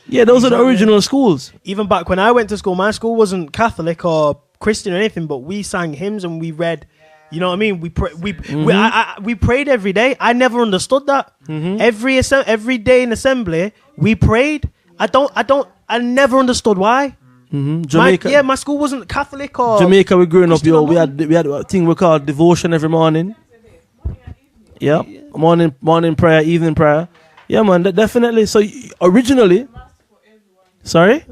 Yeah, those are the original schools. Even back when I went to school, my school wasn't Catholic or Christian or anything, but we sang hymns and we read You know what I mean? We pray. We prayed every day. I never understood that. Every day in assembly, we prayed. I never understood why. Jamaica. My school wasn't Catholic or Jamaica. We growing up, Christian yo. or We had a thing we called devotion every morning. Yeah, morning prayer, evening prayer. Yeah, man, definitely. So originally, sorry,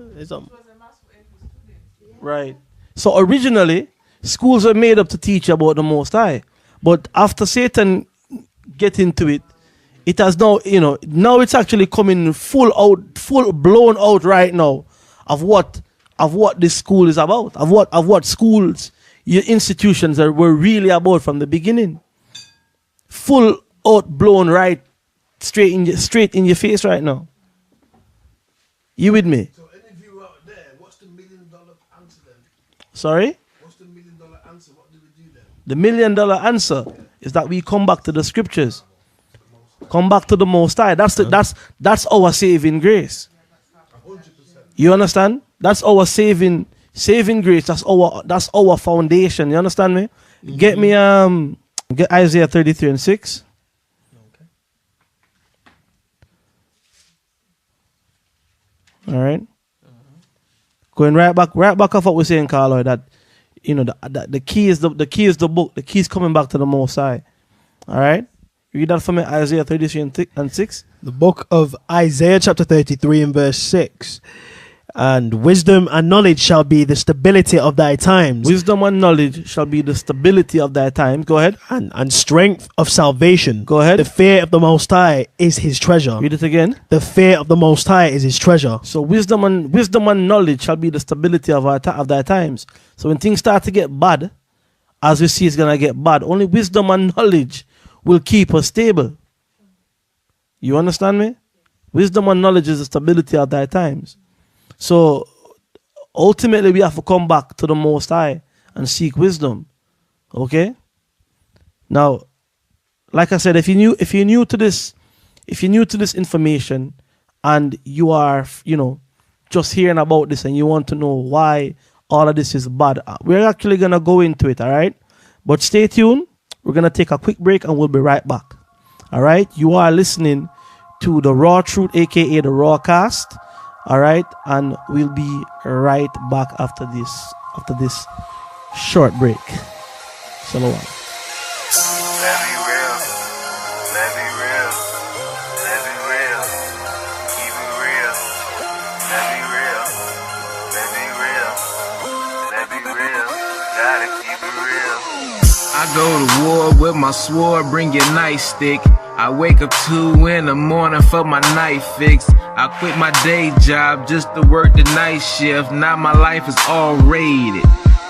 right. So originally, schools were made up to teach about the Most High, but after Satan get into it, it has now, now it's actually coming full blown out right now of what this school is about, of what schools, your institutions were really about from the beginning. Full out blown right straight in your face right now. You with me? So any of you out there, what's the $1 million answer then? Sorry? What's the $1 million answer? What do we do then? The $1 million answer is that we come back to the scriptures. Come back to the Most High. That's our saving grace. 100%. You understand? That's our saving grace. That's our foundation. You understand me? Get me get Isaiah 33:6. Okay. All right. Going right back off what we're saying, Carlo, that the key is the book. The key is coming back to the Most High. All right. Read that for me, Isaiah 33:6. The book of Isaiah chapter 33 and verse 6. And wisdom and knowledge shall be the stability of thy times. Wisdom and knowledge shall be the stability of thy times. Go ahead. And strength of salvation. Go ahead. The fear of the Most High is his treasure. Read it again. The fear of the Most High is his treasure. So wisdom and knowledge shall be the stability of thy times. So when things start to get bad, as we see it's gonna get bad, only wisdom and knowledge will keep us stable. You understand me? Wisdom and knowledge is the stability of thy times. So ultimately we have to come back to the Most High and seek wisdom. Okay? Now, like I said, if you're new to this information and you are, just hearing about this and you want to know why all of this is bad, we're actually gonna go into it, all right? But stay tuned. We're gonna take a quick break and we'll be right back. All right? You are listening to the Raw Truth, aka the Rawcast. All right, and we'll be right back after this short break. Salawam. Let me real, let me real, let me real, keep it real. Let me real, let me real, let me real, gotta keep it real. I go to war with my sword, bring your nightstick. I wake up 2 in the morning for my night fix. I quit my day job just to work the night shift. Now my life is all rated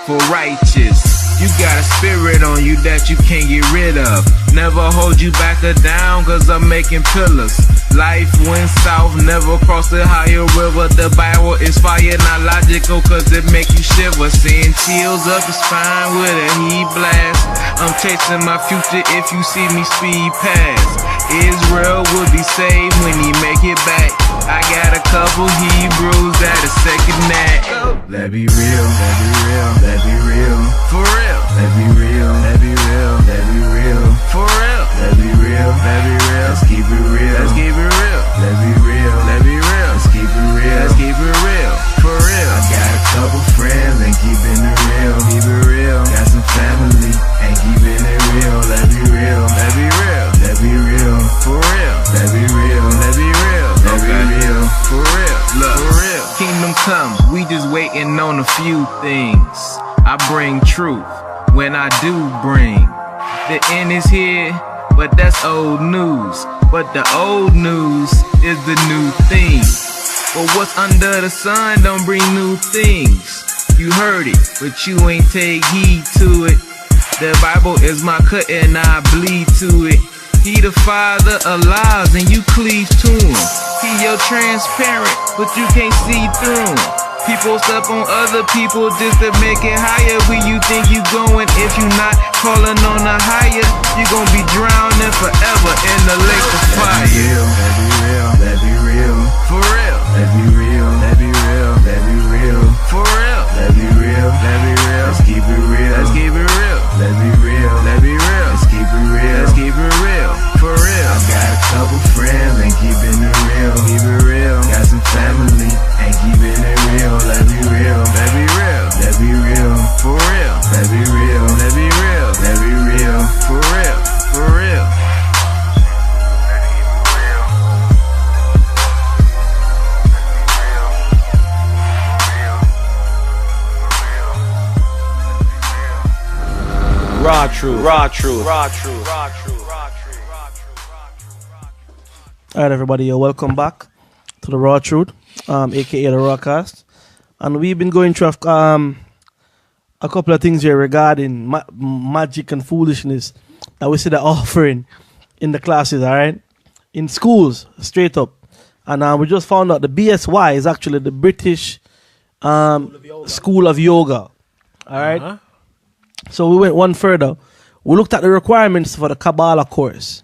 for righteous. You got a spirit on you that you can't get rid of. Never hold you back or down, cause I'm making pillars. Life went south, never crossed the higher river. The Bible is fire, not logical, cause it make you shiver. Seeing chills up the spine with a heat blast. I'm chasing my future if you see me speed past. Israel will be saved when he make it back. I got a couple Hebrews that are second that. Let be real, let be real, let be real. For real, let be real, let be real, let be real. For real, let be real, let be real. Let's keep it real, let's keep it real. Let be real, let be real. Let's keep it real, let's keep it real. For real, I got a couple friends and keeping it real. Keep it real, got some family and keeping it real. Let be real, let be real, let be real. For real, let be real, let be real. Let be real, for real, look, for real. Kingdom come, we just waiting on a few things. I bring truth when I do bring. The end is here, but that's old news. But the old news is the new thing. But what's under the sun don't bring new things. You heard it, but you ain't take heed to it. The Bible is my cut and I bleed to it. He the father of lies and you cleave to him. He your transparent, but you can't see through him. People step on other people just to make it higher. Where you think you going if you not calling on a higher? You gon' be drowning forever in the lake of fire. Let be real, let be real, for real. Let be real, let be real, let be real, for real. Let be real, let be real. Let's keep it real, let's keep it real. Let be real, Raw truth. Raw truth. Raw truth. Raw truth. Raw truth. All right, everybody, welcome back to the Raw Truth, aka the Rawcast, and we've been going through a couple of things here regarding magic and foolishness that we see the offering in the classes. All right, in schools, straight up, and we just found out the BSY is actually the British School of Yoga. All right, so we went one further. We looked at the requirements for the Kabbalah course.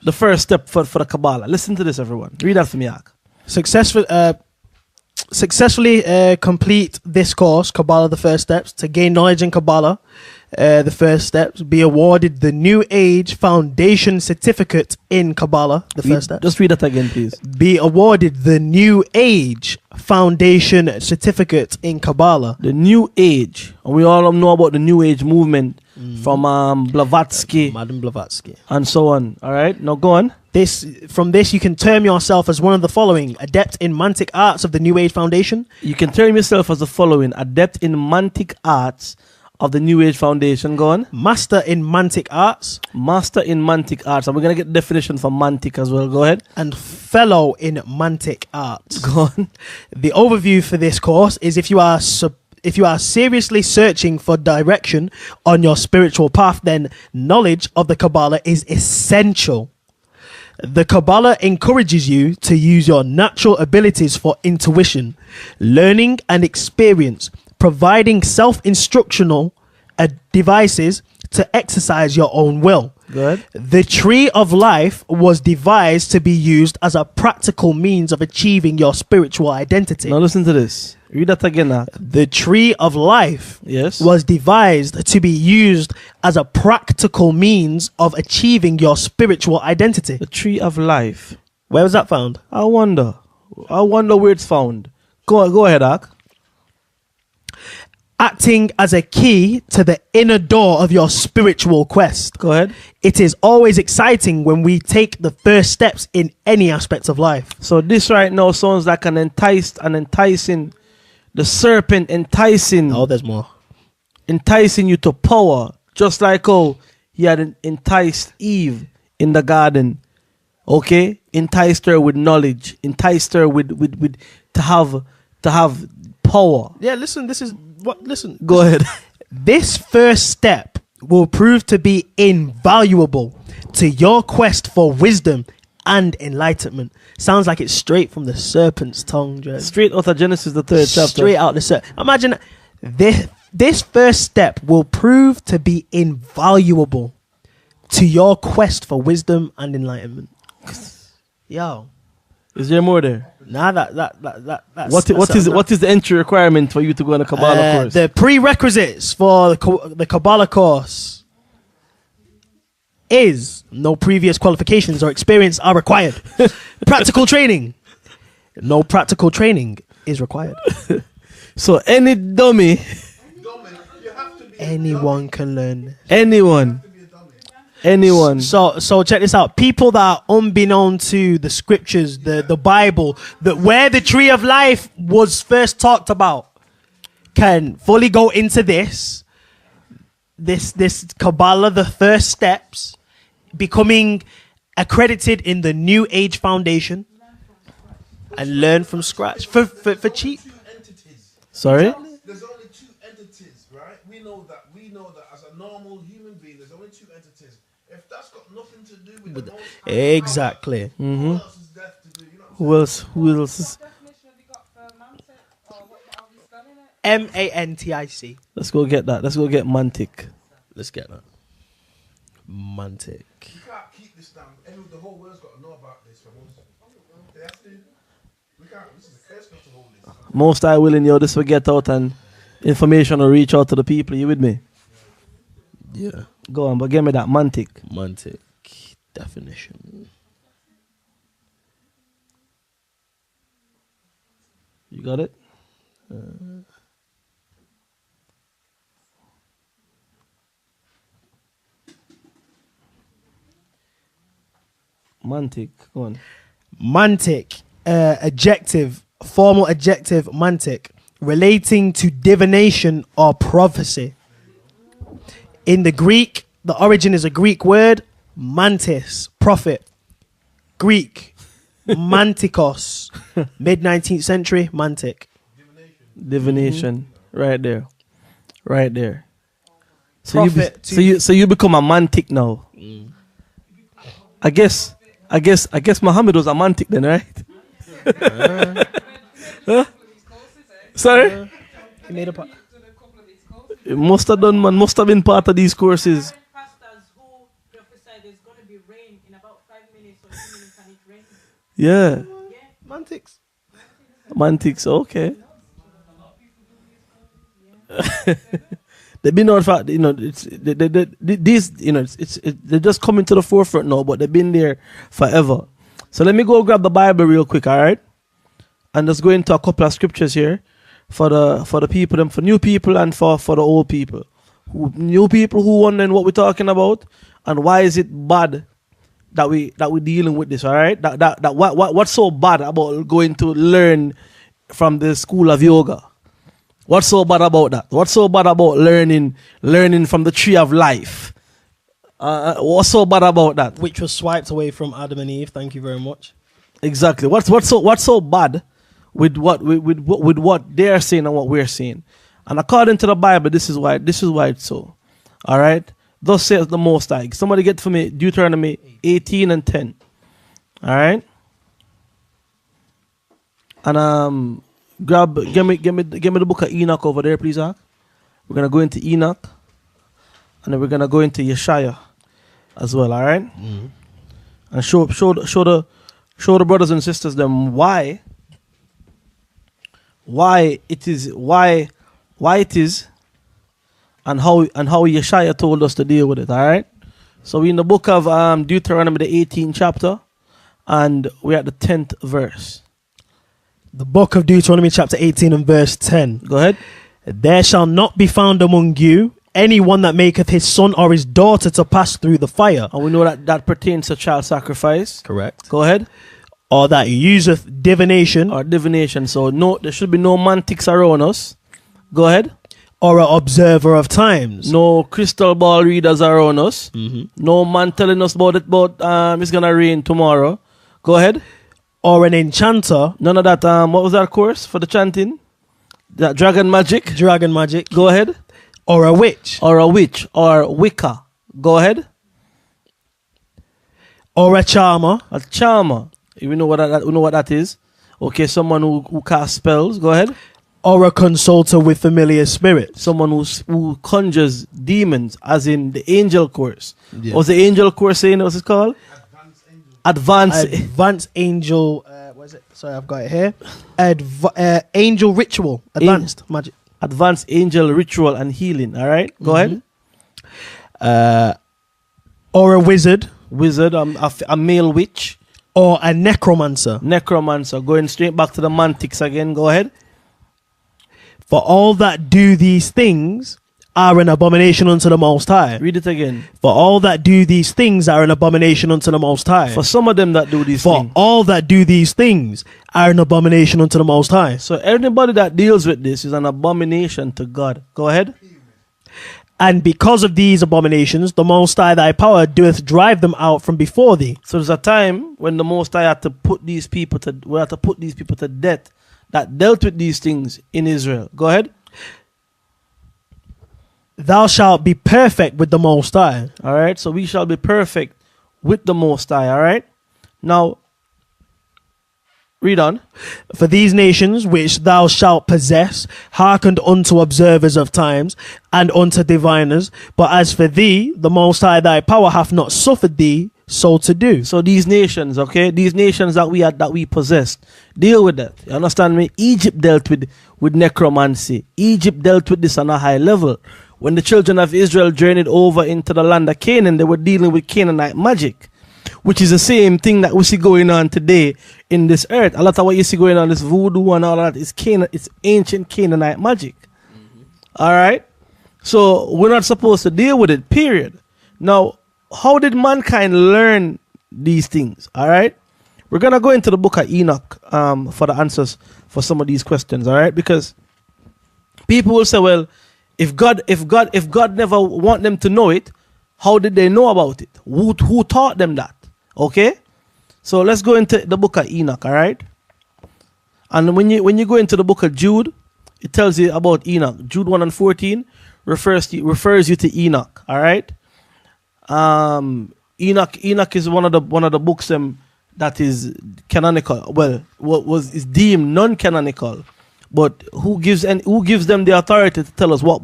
The first step for the Kabbalah. Listen to this, everyone. Read that for me, Ak. Successfully complete this course, Kabbalah, the first steps. To gain knowledge in Kabbalah, the first steps. Be awarded the New Age Foundation Certificate in Kabbalah, the first steps. Just read that again, please. Be awarded the New Age Foundation Certificate in Kabbalah. The New Age. And we all know about the New Age movement from Blavatsky Madam Blavatsky. and so on. All right, now go on. From this, you can term yourself as one of the following: adept in Mantic Arts of the New Age Foundation. You can term yourself as the following: adept in Mantic Arts of the New Age Foundation. Go on. Master in Mantic Arts. Master in Mantic Arts. And we're going to get the definition for Mantic as well. Go ahead. And fellow in Mantic Arts. Go on. The overview for this course is if you are seriously searching for direction on your spiritual path, then knowledge of the Kabbalah is essential. The Kabbalah encourages you to use your natural abilities for intuition, learning and experience, providing self-instructional devices to exercise your own will. Good. The tree of life was devised to be used as a practical means of achieving your spiritual identity. Now listen to this. Read that again, Ak. The tree of life Yes. was devised to be used as a practical means of achieving your spiritual identity. The tree of life. Where was that found? I wonder where it's found. Go ahead, Ak. Acting as a key to the inner door of your spiritual quest. Go ahead. It is always exciting when we take the first steps in any aspect of life. So this right now sounds like an enticing, the serpent enticing Oh, there's more. you to power, just like how he had enticed Eve in the garden. Okay, enticed her with knowledge, enticed her with to have power. Yeah, listen, this is what, listen. Go ahead. This first step will prove to be invaluable to your quest for wisdom and enlightenment. Sounds like it's straight from the serpent's tongue, Dre. Straight out of Genesis, the 3rd chapter. Straight out the serpent. Imagine this first step will prove to be invaluable to your quest for wisdom and enlightenment. Yo, Is there more there? nah, that's What is the entry requirement for you to go on a Kabbalah course? The prerequisites for the Kabbalah course is no previous qualifications or experience are required. Practical training. No practical training is required. So any dummy, You have to be Anyone can learn. anyone. So check this out. People that are unbeknown to the scriptures, the Bible, where the tree of life was first talked about, can fully go into this Kabbalah, the first steps, becoming accredited in the New Age Foundation, and learn from scratch for cheap. two entities. Sorry? There's only two entities, right? We know that as a normal human being, there's only two entities. If that's got nothing to do with the most Exactly. what else is there to do? You know what I'm Who else? Who else? Is... Definition have you got for Mantic? Or what are we spelling it? Mantic. Let's go get that. Let's go get Mantic. Let's get that. Mantic. You can't keep this down. The whole world's got to know about this. They have to. We can't. This is the first to hold this. Most I willing, yo, this will get out and information will reach out to the people. You with me? Yeah. Go on, but give me that Mantic. Mantic definition. You got it? Mantic. Go on. Mantic, adjective, formal adjective, mantic, relating to divination or prophecy. In the Greek, the origin is a Greek word, mantis, prophet. Greek, mantikos, mid-19th century, mantic. Divination. Right there. Right there. Prophet So you become a mantic now. I guess Muhammad was a mantic then, right? Huh? Sorry? He made a It must have done, man. Must have been part of these courses. Pastors who prophesy there's going to be rain in about 5 minutes or 2 minutes and it rains. Yeah. mantics. Mantics, okay. They've been on for, these, they're just coming to the forefront now, but they've been there forever. So let me go grab the Bible real quick, all right? And just go into a couple of scriptures here for the people, for new people and for the old people. New people who wondering what we're talking about and why is it bad that we're dealing with this, all right? What's so bad about going to learn from the school of yoga? What's so bad about that? What's so bad about learning from the tree of life? What's so bad about that? Which was swiped away from Adam and Eve. Thank you very much. Exactly. What's so bad with what they're saying and what we're saying? And according to the Bible, this is why it's so. All right. Thus says the Most High. Somebody get for me Deuteronomy 18 and 10. All right. And give me the book of Enoch over there, please. We're gonna go into Enoch, and then we're gonna go into Yeshaya as well. All right. Mm-hmm. And show the brothers and sisters them why it is and how Yeshaya told us to deal with it. All right. So we're in the book of Deuteronomy, the 18th chapter, and we're at the 10th verse. The book of Deuteronomy chapter 18 and verse 10. Go ahead. There shall not be found among you anyone that maketh his son or his daughter to pass through the fire. And we know that pertains to child sacrifice. Correct. Go ahead. Or that useth divination. Or divination. So there should be no mantics around us. Go ahead. Or an observer of times. No crystal ball readers around us. Mm-hmm. No man telling us about it's gonna rain tomorrow. Go ahead. Or an enchanter. None of that. What was that course for the chanting? That dragon magic. Dragon magic. Go ahead. Or a witch. Or a witch. Or Wicca. Go ahead. Or a charmer. A charmer. You know what that is? Okay, someone who casts spells. Go ahead. Or a consulter with familiar spirits. Someone who conjures demons, as in the angel course. Yeah. What's the angel course saying? What's it called? Advanced angel. What is it? Sorry, I've got it here. Angel ritual. Advanced magic. Advanced angel ritual and healing. All right, go ahead. Or a wizard. Wizard. A male witch. Or a necromancer. Necromancer. Going straight back to the mantics again. Go ahead. For all that do these things are an abomination unto the Most High. Read it again. For all that do these things are an abomination unto the Most High. For some of them that do these things. For all that do these things are an abomination unto the Most High. So anybody that deals with this is an abomination to God. Go ahead. And because of these abominations, the Most High thy power doeth drive them out from before thee. So there's a time when the Most High had to put these people to death that dealt with these things in Israel. Go ahead. Thou shalt be perfect with the Most High. All right. So we shall be perfect with the Most High. All right. Now, read on. For these nations which thou shalt possess hearkened unto observers of times and unto diviners. But as for thee, the Most High thy power hath not suffered thee so to do. So these nations, okay, these nations that we possessed, deal with that. You understand me? Egypt dealt with necromancy. Egypt dealt with this on a high level. When the children of Israel journeyed over into the land of Canaan, they were dealing with Canaanite magic, which is the same thing that we see going on today in this earth. A lot of what you see going on, this voodoo and all of that, it's ancient Canaanite magic. Mm-hmm. All right? So we're not supposed to deal with it, period. Now, how did mankind learn these things? All right? We're going to go into the book of Enoch for the answers for some of these questions, all right? Because people will say, well, If God never want them to know it, how did they know about it? Who taught them that? Okay? So let's go into the book of Enoch, all right? And when you go into the book of Jude, it tells you about Enoch. Jude 1 and 14 refers you to Enoch, all right? Enoch is one of the books that is canonical. Well, is deemed non-canonical. But who gives them the authority to tell us what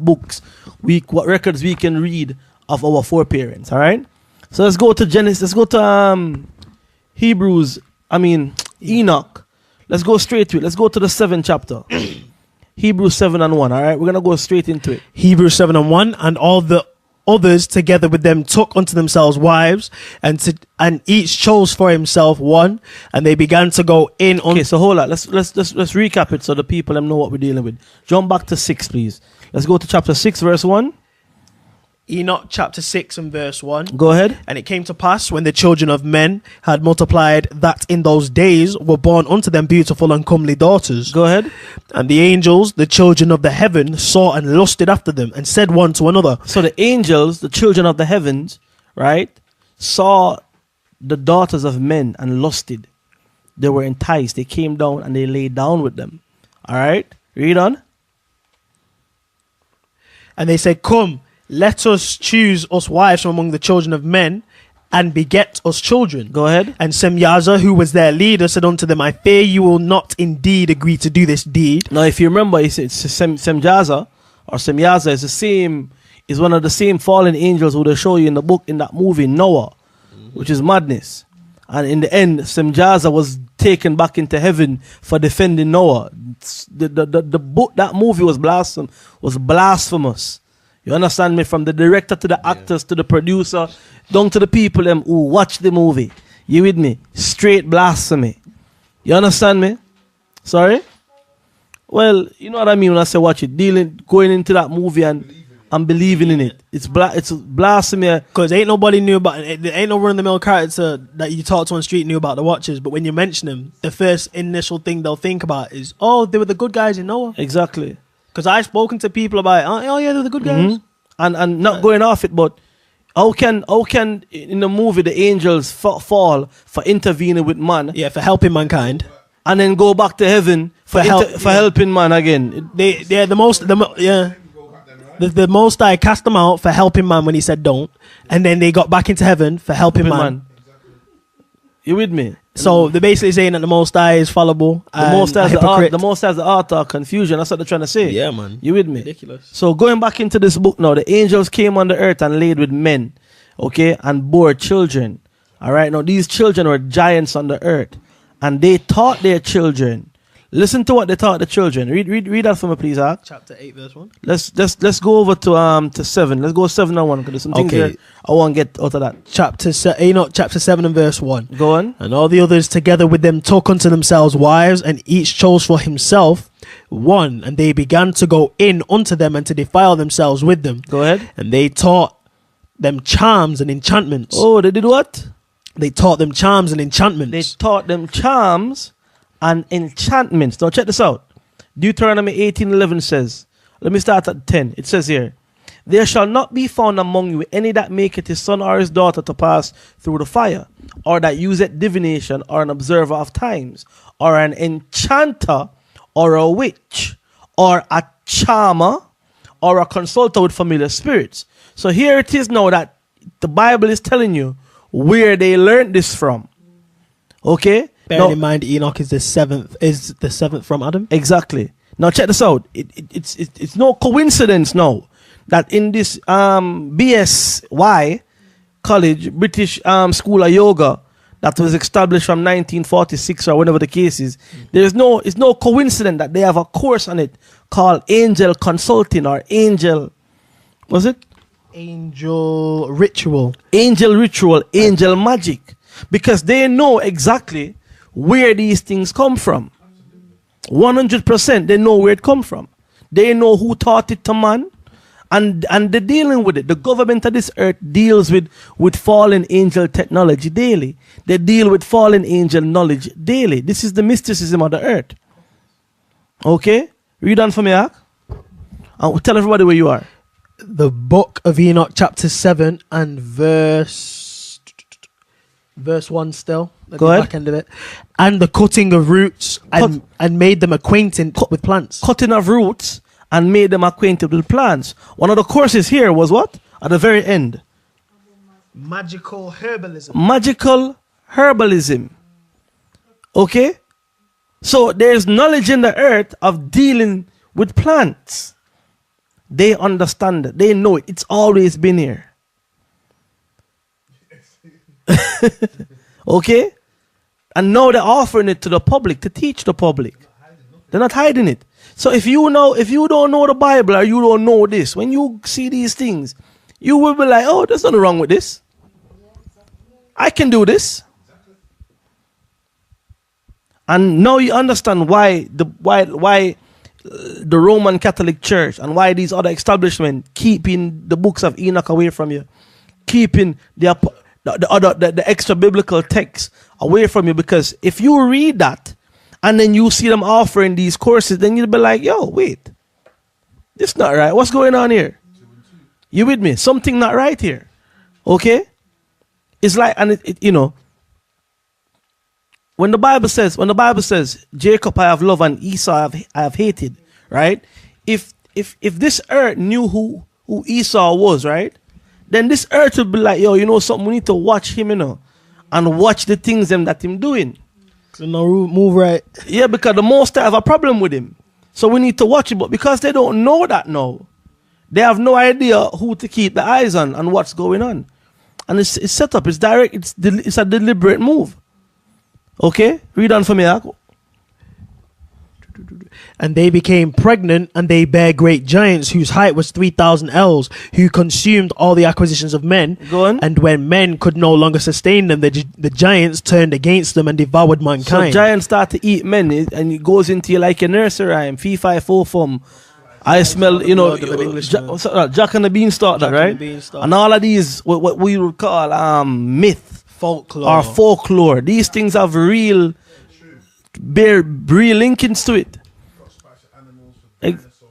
records we can read of our foreparents, all right? So let's go to Genesis. Let's go to Enoch. Let's go straight to it. Let's go to the 7th chapter. Hebrews 7 and 1, all right? We're going to go straight into it. Hebrews 7 and 1, and all the others together with them took unto themselves wives, and each chose for himself one, and they began to go in on... Okay, so hold on. Let's recap it so the people them know what we're dealing with. Jump back to 6, please. Let's go to chapter 6, verse 1. Enoch chapter 6 and verse 1. Go ahead. And it came to pass when the children of men had multiplied that in those days were born unto them beautiful and comely daughters. Go ahead. And the angels, the children of the heaven, saw and lusted after them and said one to another. So the angels, the children of the heavens, right, saw the daughters of men and lusted. They were enticed. They came down and they lay down with them. All right. Read on. And they said, come, let us choose us wives from among the children of men, and beget us children. Go ahead. And Semyaza, who was their leader, said unto them, I fear you will not indeed agree to do this deed. Now, if you remember, it's Semyaza is one of the same fallen angels who they show you in that movie Noah, which is madness. And in the end, Semyaza was taken back into heaven for defending Noah. That movie was blasphemous. You understand me? From the director to the actors to the producer, down to the people who watch the movie. You with me? Straight blasphemy. You understand me? Sorry? Well, you know what I mean when I say watch it. Going into that movie and believing in it. It's blasphemy. Because ain't nobody knew about it. There ain't no run-of-the-mill character that you talk to on the street knew about the Watchers. But when you mention them, the first initial thing they'll think about is, oh, they were the good guys in Noah. Exactly. Because I've spoken to people about, oh yeah, they're the good guys. And not going off it, but how can in the movie the angels fall for intervening with man? Yeah, for helping mankind. And then go back to heaven for helping man again. The most I cast them out for helping man when he said don't, and then they got back into heaven for helping man. You with me? So they're basically saying that the Most High is fallible. The Most has the art of confusion. That's what they're trying to say. Yeah, man. You with me? Ridiculous. So going back into this book now, the angels came on the earth and laid with men, okay, and bore children. All right. Now these children were giants on the earth, and they taught their children. Listen to what they taught the children. Read that for me, please, Ark. Chapter 8, verse 1. Let's go over to 7. Let's go 7 and 1 because there's some things here I want to get out of that. Enoch chapter 7 and verse 1. Go on. And all the others together with them took unto themselves wives, and each chose for himself one, and they began to go in unto them and to defile themselves with them. Go ahead. And they taught them charms and enchantments. Oh, they did what? They taught them charms and enchantments. They taught them charms and enchantments. Now check this out. Deuteronomy 18:11 says, let me start at 10. It says here, there shall not be found among you any that maketh his son or his daughter to pass through the fire, or that useth divination, or an observer of times, or an enchanter, or a witch, or a charmer, or a consulter with familiar spirits. So here it is now that the Bible is telling you where they learned this from. Okay? Bearing in mind, Enoch is the seventh from Adam. Exactly. Now check this out. It's no coincidence now that in this BSY college, British School of Yoga, that was established from 1946 or whenever the case is, it's no coincidence that they have a course on it called Angel Consulting or Angel, was it? Angel Ritual. Angel Ritual, Angel Magic. Because they know exactly where these things come from. 100% they know where it come from. They know who taught it to man, and they're dealing with it. The government of this earth deals with fallen angel technology daily. They deal with fallen angel knowledge daily. This is the mysticism of the earth. Okay? Read on for me, Ak. And tell everybody where you are. The book of Enoch, chapter 7 and verse 1 still. At Go the ahead. back end of it. And the cutting of roots and made them acquainted with plants. Cutting of roots and made them acquainted with plants. One of the courses here was what? At the very end. Magical herbalism. Magical herbalism. Okay? So there's knowledge in the earth of dealing with plants. They understand it. They know it. It's always been here. Okay? And now they're offering it to the public, to teach the public. They're not hiding it. So if you don't know the Bible or you don't know this, when you see these things, you will be like, oh, there's nothing wrong with this. I can do this. And now you understand why the Roman Catholic Church and why these other establishments keeping the books of Enoch away from you, keeping the extra biblical texts away from you, because if you read that and then you see them offering these courses, then you'll be like, yo, wait, this not right. What's going on here? You with me? Something not right here. Okay? It's like, and it you know, when the Bible says, Jacob I have loved and Esau I have hated, right? If this earth knew who Esau was, right? Then this earth would be like, yo, you know something, we need to watch him, you know, and watch the things that him doing. So no move right. Yeah, because the most have a problem with him. So we need to watch it. But because they don't know that now, they have no idea who to keep the eyes on and what's going on. And it's set up, it's direct, it's a deliberate move. Okay? Read on for me, Ak. And they became pregnant, and they bare great giants whose height was 3,000 ells, who consumed all the acquisitions of men. Go on. And when men could no longer sustain them, the giants turned against them and devoured So mankind. giants start to eat men, and it goes into you like a nursery rhyme. Fee, fi, fo, fum. I smell, you know, Lord of an English man. Jack and the Beanstalk, that, Jack and right? the Beanstalk. And all of these, what we would call myth Folklore. or folklore. These things have real linkings to it.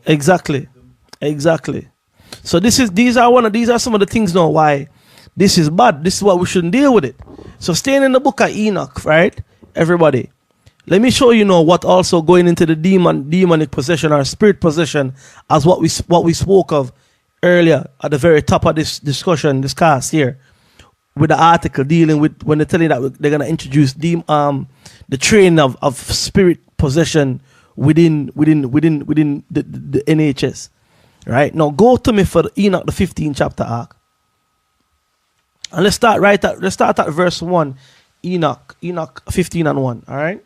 Exactly. So these are some of the things now why this is bad. This is why we shouldn't deal with it. So staying in the book of Enoch, right? Everybody, let me show you now what also going into the demonic possession or spirit possession as what we spoke of earlier at the very top of this discussion, this cast here, with the article dealing with when they're telling that they're gonna introduce the training of spirit possession within the NHS. Right? Now go to me for Enoch the 15th chapter arc. And let's start at verse 1. Enoch 15 and 1. Alright?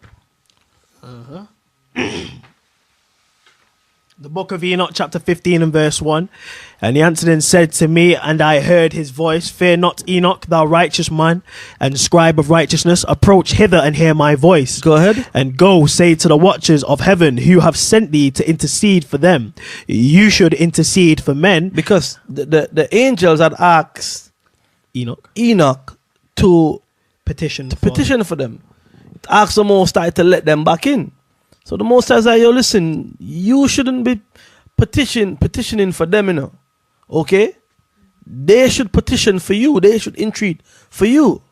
The book of Enoch, chapter 15 and verse 1. And he answered and said to me, and I heard his voice, fear not, Enoch, thou righteous man, and scribe of righteousness, approach hither and hear my voice. Go ahead. And go say to the watchers of heaven who have sent thee to intercede for them. You should intercede for men. Because the angels had asked Enoch to Petition for them. Ask the Most High to let them back in. So the Most High said, yo, listen, you shouldn't be petitioning for them, you know. Okay? They should petition for you. They should entreat for you.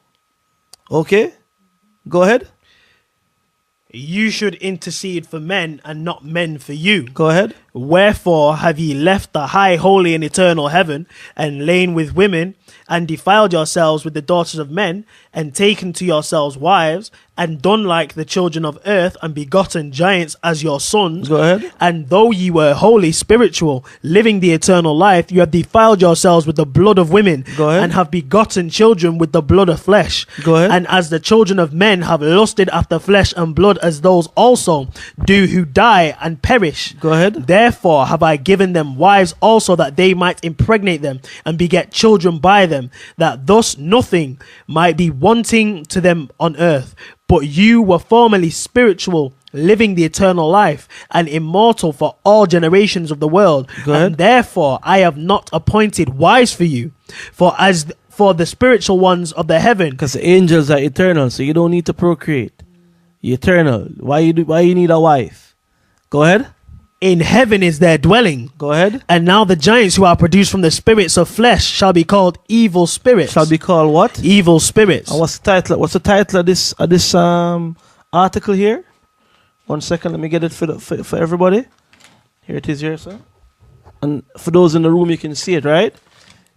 Okay? Go ahead. You should intercede for men and not men for you. Go ahead. Wherefore have ye left the high, holy, and eternal heaven, and lain with women, and defiled yourselves with the daughters of men, and taken to yourselves wives, and done like the children of earth, and begotten giants as your sons? Go ahead. And though ye were holy, spiritual, living the eternal life, you have defiled yourselves with the blood of women, Go ahead. and have begotten children with the blood of flesh. Go ahead. And as the children of men have lusted after flesh and blood, as those also do who die and perish. Go ahead. Therefore have I given them wives also, that they might impregnate them and beget children by them, that thus nothing might be wanting to them on earth. But you were formerly spiritual, living the eternal life, and immortal for all generations of the world. Go ahead. And therefore I have not appointed wives for you, for the spiritual ones of the heaven. Because the angels are eternal, so you don't need to procreate. You're eternal. Why you need a wife? Go ahead. In heaven is their dwelling. Go ahead. And now the giants who are produced from the spirits of flesh shall be called evil spirits. Shall be called what? Evil spirits. And what's the title? What's the title of this article here? 1 second, let me get it for everybody. Here it is here, sir. And for those in the room, you can see it, right?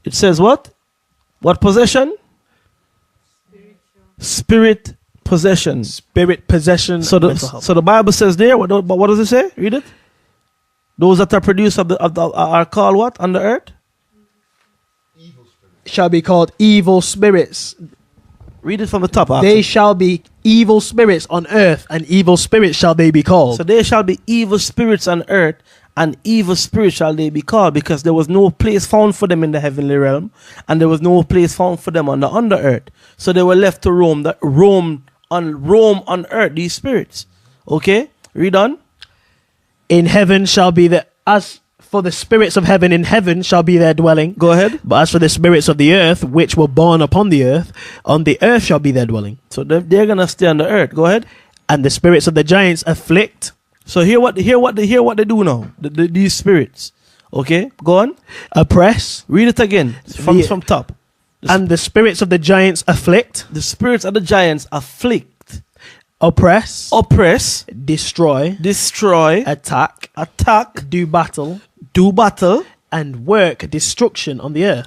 It says what? What possession? Spirit possession. Spirit possession. So the Bible says there. What does it say? Read it. Those that are produced are called what on the earth? Evil spirit. Shall be called evil spirits. Read it from the top. They shall be evil spirits on earth, and evil spirits shall they be called. So there shall be evil spirits on earth, and evil spirits shall they be called, because there was no place found for them in the heavenly realm, and there was no place found for them on the under earth. So they were left to roam on earth, these spirits. Okay? Read on. In heaven shall be as for the spirits of heaven in heaven shall be their dwelling. Go ahead. But as for the spirits of the earth, which were born upon the earth shall be their dwelling. So they're gonna stay on the earth. Go ahead. And the spirits of the giants afflict. So hear what they do now. These spirits. Okay, go on. Oppress. Read it again from top. And the spirits of the giants afflict. The spirits of the giants afflict. Oppress. Destroy. Attack. Do battle. And work destruction on the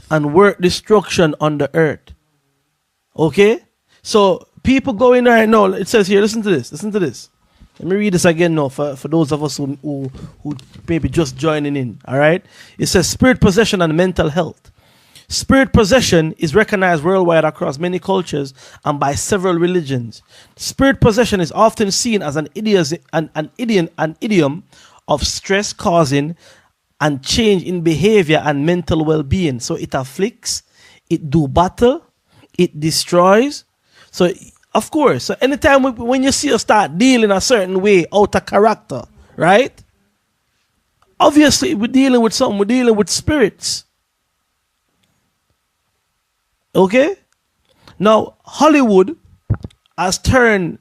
earth. Okay? So people go in there. No, it says here, listen to this. Let me read this again now for those of us who maybe just joining in. All right? It says spirit possession and mental health. Spirit possession is recognized worldwide across many cultures and by several religions. Spirit possession is often seen as an idiom of stress causing and change in behavior and mental well-being. So it afflicts, it do battle, it destroys. So of course, so anytime when you see us start dealing a certain way out of character, right? Obviously we're dealing with something, we're dealing with spirits. Okay? Now Hollywood has turned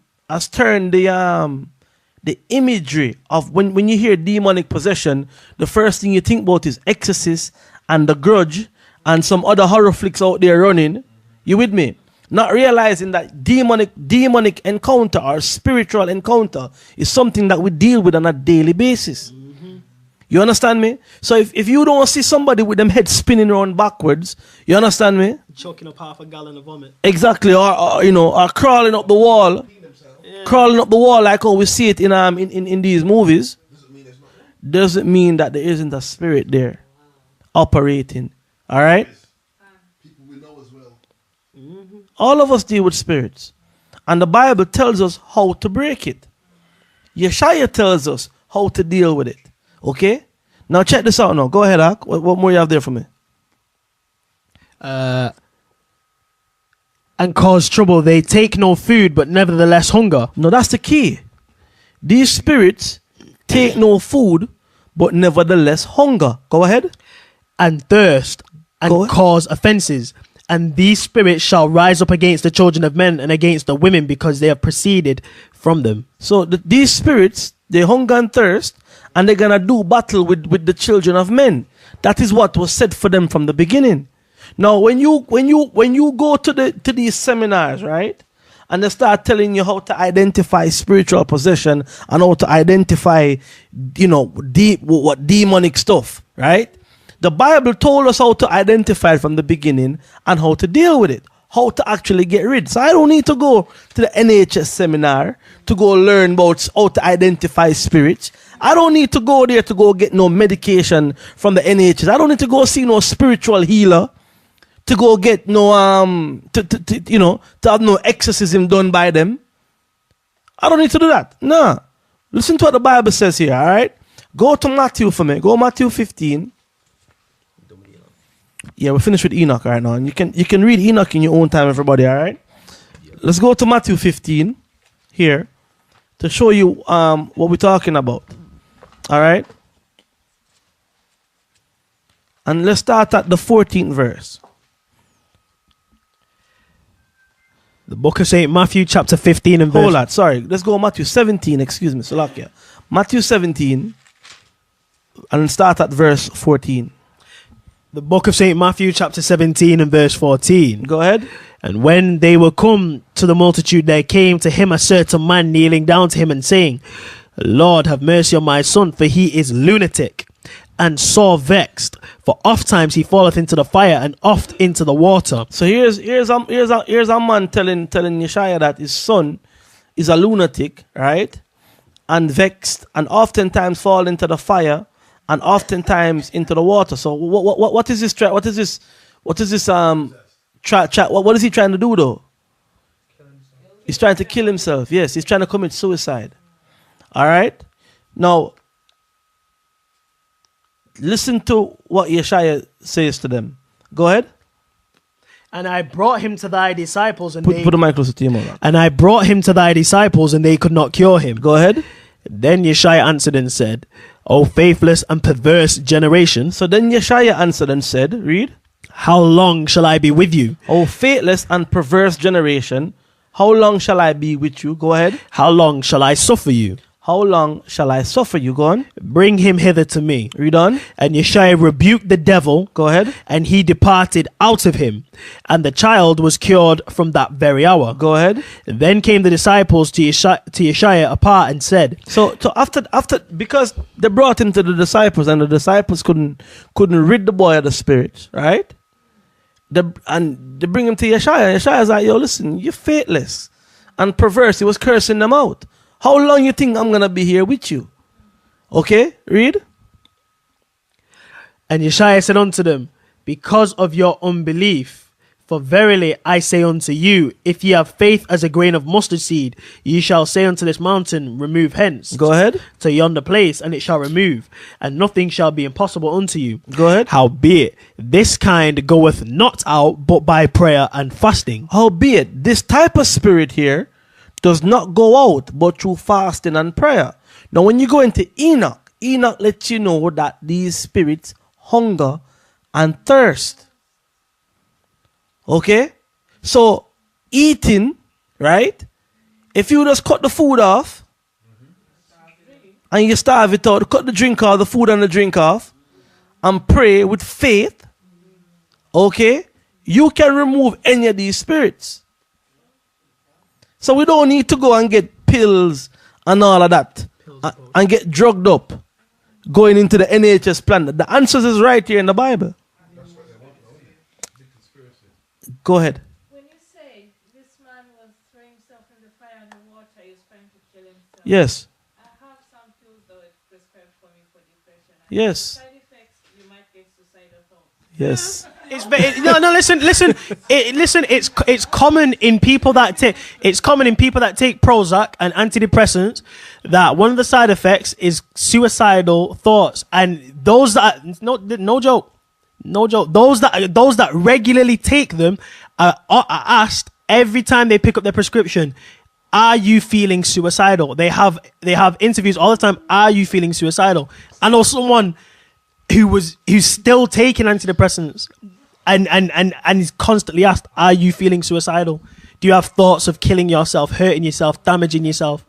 the imagery of when you hear demonic possession, the first thing you think about is Exorcist and The Grudge and some other horror flicks out there running. You with me? Not realizing that demonic encounter or spiritual encounter is something that we deal with on a daily basis. You understand me? So if you don't see somebody with them head spinning around backwards, you understand me? Choking up half a gallon of vomit. Exactly, or crawling up the wall. Yeah. Crawling up the wall like how we see it in these movies. Doesn't mean that there isn't a spirit there operating. All right? People we know as well. All of us deal with spirits. And the Bible tells us how to break it. Yeshaya tells us how to deal with it. Okay? Now check this out now. Go ahead, Ak. What more you have there for me? And cause trouble. They take no food, but nevertheless hunger. No, that's the key. These spirits take no food, but nevertheless hunger. Go ahead. And thirst, and cause offenses. And these spirits shall rise up against the children of men and against the women, because they have proceeded from them. So these spirits, they hunger and thirst, and they're gonna do battle with the children of men. That is what was said for them from the beginning. Now, when you go to these seminars, right, and they start telling you how to identify spiritual possession and how to identify, what demonic stuff, right? The Bible told us how to identify it from the beginning and how to deal with it, how to actually get rid. So I don't need to go to the NHS seminar to go learn about how to identify spirits. I don't need to go there to go get no medication from the NHS. I don't need to go see no spiritual healer to go get no to have no exorcism done by them. I don't need to do that. No. Listen to what the Bible says here, all right? Go to Matthew for me. Go Matthew 15. Yeah, we're finished with Enoch right now. And you can read Enoch in your own time, everybody, all right? Let's go to Matthew 15 here to show you what we're talking about. All right? And let's start at the 14th verse. The book of St. Matthew, chapter 15 and verse... Hold on, sorry. Let's go Matthew 17, excuse me, Salakia. Matthew 17 and start at verse 14. The book of St. Matthew, chapter 17 and verse 14. Go ahead. And when they were come to the multitude, there came to him a certain man kneeling down to him and saying, Lord, have mercy on my son, for he is lunatic and sore vexed. For oft times he falleth into the fire and oft into the water. So here's a man telling Yeshaya that his son is a lunatic, right? And vexed, and oftentimes fall into the fire, and oftentimes into the water. So what is this? What is this? What is this? What is he trying to do though? He's trying to kill himself. Yes, he's trying to commit suicide. All right. Now, listen to what Yeshaya says to them. Go ahead. And I brought him to thy disciples, and Put the mic closer to your mouth. And I brought him to thy disciples, and they could not cure him. Go ahead. Then Yeshaya answered and said, O faithless and perverse generation. So then Yeshaya answered and said, read. How long shall I be with you? O faithless and perverse generation, how long shall I be with you? Go ahead. How long shall I suffer you? How long shall I suffer you? Go on. Bring him hither to me. Read on. And Yeshaya rebuked the devil. Go ahead. And he departed out of him. And the child was cured from that very hour. Go ahead. Then came the disciples to Yeshaya apart and said. So after because they brought him to the disciples, and the disciples couldn't rid the boy of the spirit, right? And they bring him to Yeshaya. And Yeshaya's like, yo, listen, you're faithless and perverse. He was cursing them out. How long you think I'm going to be here with you? Okay, read. And Yeshaya said unto them, because of your unbelief, for verily I say unto you, if ye have faith as a grain of mustard seed, ye shall say unto this mountain, remove hence. Go ahead. To yonder place, and it shall remove, and nothing shall be impossible unto you. Go ahead. Howbeit, this kind goeth not out but by prayer and fasting. Howbeit, this type of spirit here does not go out but through fasting and prayer. Now, when you go into Enoch, Enoch lets you know that these spirits hunger and thirst. Okay? So, eating, right? If you just cut the food off and you starve it out, cut the drink off, the food and the drink off, and pray with faith, okay? You can remove any of these spirits. So we don't need to go and get pills and all of that and get drugged up going into the NHS plan. The answers is right here in the Bible. Go ahead. When you say this man was throwing himself in the fire and the water, he was trying to kill himself. Yes. I have some pills that were prescribed for me for depression. Yes. Side effects, you might get suicidal thoughts. Yes. Listen. It's common in people that take Prozac and antidepressants that one of the side effects is suicidal thoughts, and those that no joke, those that regularly take them are asked every time they pick up their prescription, are you feeling suicidal? They have interviews all the time. Are you feeling suicidal? I know someone who's still taking antidepressants and is constantly asked, are you feeling suicidal? Do you have thoughts of killing yourself, hurting yourself, damaging yourself?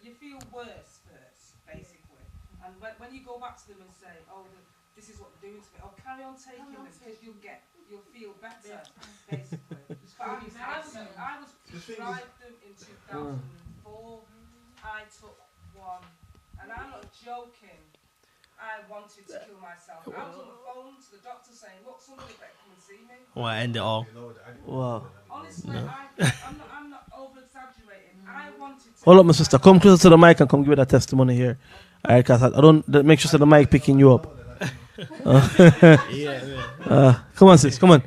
You feel worse first, basically. And when you go back to them and say, oh, this is what they're doing to me, oh, carry on taking this because you'll feel better, basically. But I was prescribed them in 2004. I took one, and I'm not joking. I wanted to kill myself. I was on the phone to the doctor saying, look, somebody better come and see me. Well, end it all. Wow. Honestly, I'm not over-exaggerating. I wanted to... Hold up, my sister. Come closer to the mic and come give me that testimony here. All right, because I don't make sure that the mic picking you up. Come on, sis. Come on.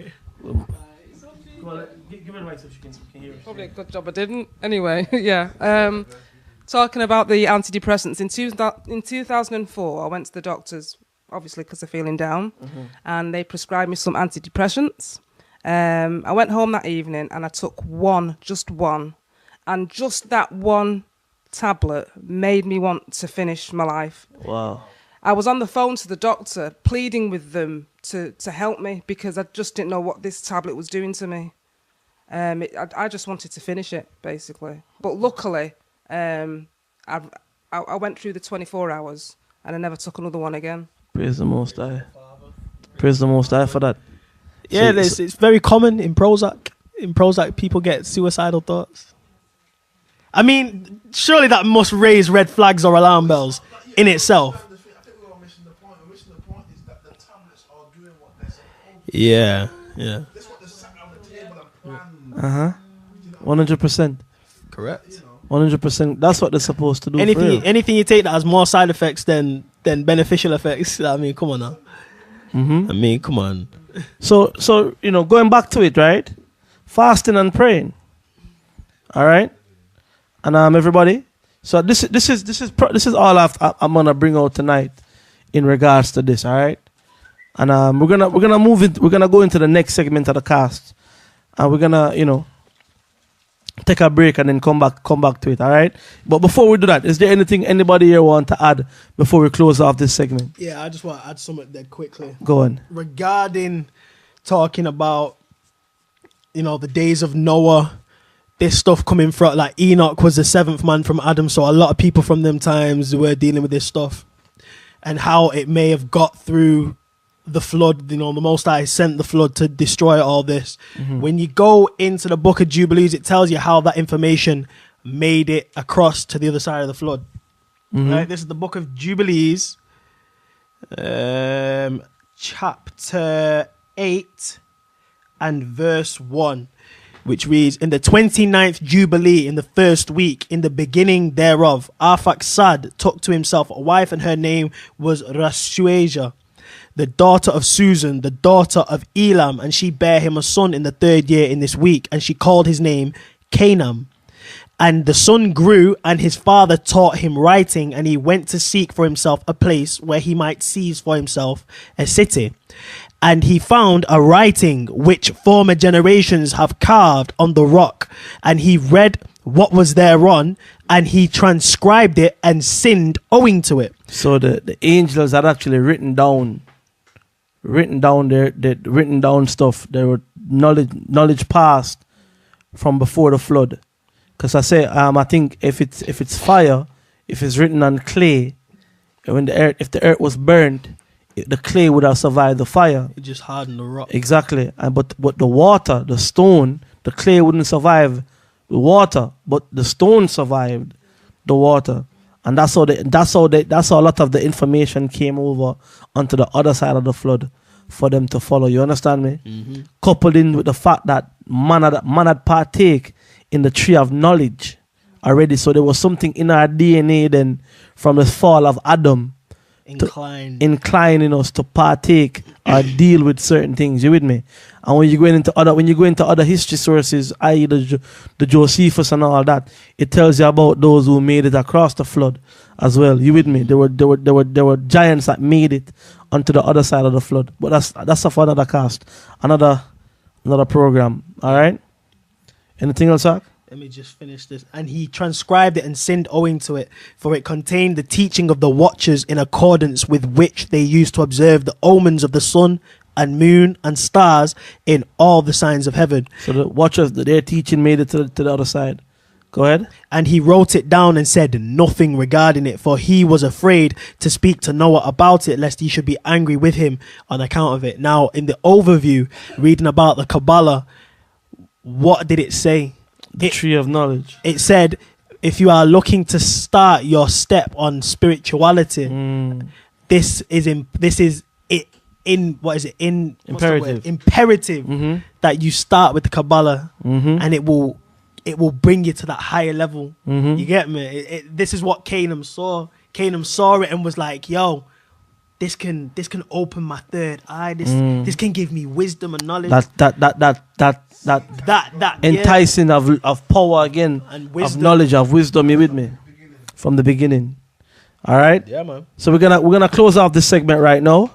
Give her the mic so she can hear it. Probably a good job I didn't. Anyway, yeah. Talking about the antidepressants, in 2004, I went to the doctors, obviously because I'm feeling down, and they prescribed me some antidepressants. I went home that evening and I took just one, and just that one tablet made me want to finish my life. Wow. I was on the phone to the doctor, pleading with them to help me because I just didn't know what this tablet was doing to me. I just wanted to finish it basically, but luckily, I went through the 24 hours and I never took another one again. Praise the Most High. Praise the Most High for that. Yeah, So- it's very common in Prozac. In Prozac, people get suicidal thoughts. I mean, surely that must raise red flags or alarm bells in itself. I think we're all missing the point. We're missing the point is that the tablets are doing what they're supposed to. Yeah, yeah. That's what they sat on the table and planned. 100%. Correct. 100%. That's what they're supposed to do. for real. Anything you take that has more side effects than beneficial effects. I mean, come on now. I mean, come on. So going back to it, right? Fasting and praying. All right, and everybody. So this is all I'm gonna bring out tonight in regards to this. All right, and we're gonna move it. We're gonna go into the next segment of the cast, and we're gonna take a break and then come back to it. All right. But before we do that, is there anything anybody here want to add before we close off this segment? Yeah, I just want to add something there quickly. Go on. Regarding talking about, the days of Noah, this stuff coming from, like Enoch was the seventh man from Adam, so a lot of people from them times were dealing with this stuff, and how it may have got through the flood. The Most High sent the flood to destroy all this. When you go into the book of Jubilees, it tells you how that information made it across to the other side of the flood. Right, this is the book of Jubilees, chapter 8 and verse 1, which reads, "In the 29th Jubilee, in the first week, in the beginning thereof, Arphaxad took to himself a wife, and her name was Rasuasia, the daughter of Susan, the daughter of Elam, and she bare him a son in the 3rd year in this week, and she called his name Canaan. And the son grew, and his father taught him writing, and he went to seek for himself a place where he might seize for himself a city. And he found a writing which former generations have carved on the rock, and he read what was thereon, and he transcribed it and sinned owing to it." So the angels had actually written down stuff. There were knowledge passed from before the flood. Because I think if it's fire, if it's written on clay, if the earth was burned, the clay would have survived the fire. It just hardened the rock. Exactly. But the water, the stone, the clay wouldn't survive the water, but the stone survived the water. And that's how a lot of the information came over onto the other side of the flood for them to follow. You understand me? Coupled in with the fact that man had partake in the tree of knowledge already. So there was something in our DNA then from the fall of Adam inclining us to partake or deal with certain things. You with me? And when you go into other history sources, i.e. the Josephus and all that, it tells you about those who made it across the flood as well. You with me? There were giants that made it onto the other side of the flood. But that's for another cast, another program. All right. Anything else, Zach? Let me just finish this. "And he transcribed it and sinned owing to it, for it contained the teaching of the watchers, in accordance with which they used to observe the omens of the sun and moon and stars in all the signs of heaven." So the watchers, their teaching made it to the other side. Go ahead. "And he wrote it down and said nothing regarding it, for he was afraid to speak to Noah about it, lest he should be angry with him on account of it." Now, in the overview, reading about the Kabbalah, what did it say? The tree of knowledge. It said, if you are looking to start your step on spirituality, this is imperative that you start with the Kabbalah, and it will bring you to that higher level. You get me? This is what Canaan saw. Canaan saw it and was like, "Yo, this can open my third eye. This can give me wisdom and knowledge." That enticing of power again, and wisdom. Of knowledge, of wisdom. You with me? From the beginning. All right. Yeah, man. So we're gonna close off this segment right now,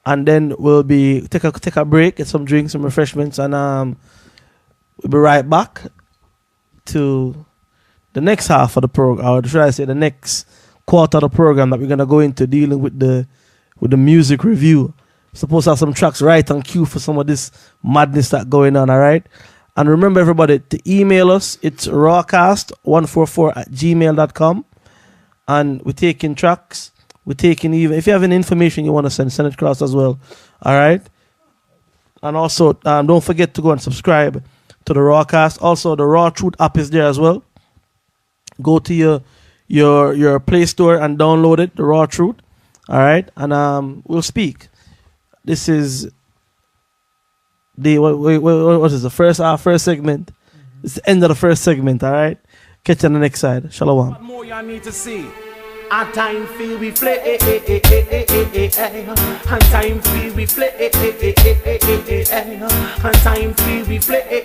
and then we'll be take a break, get some drinks, some refreshments, and we'll be right back to the next half of the program, or should I say the next quarter of the program that we're gonna go into dealing with the music review. Supposed to have some tracks right on cue for some of this madness that going on, all right? And remember, everybody, to email us. It's rawcast144@gmail.com. And we're taking tracks. We're taking even, if you have any information you want to send it across as well. All right? And also, don't forget to go and subscribe to the Rawcast. Also, the Raw Truth app is there as well. Go to your Play Store and download it, the Raw Truth. All right? And we'll speak. This is what is the first segment? It's the end of the first segment, all right? Catch you on the next side. Shalom. What more y'all need to see? And time feel we play, and time feel we play, and time feel we play.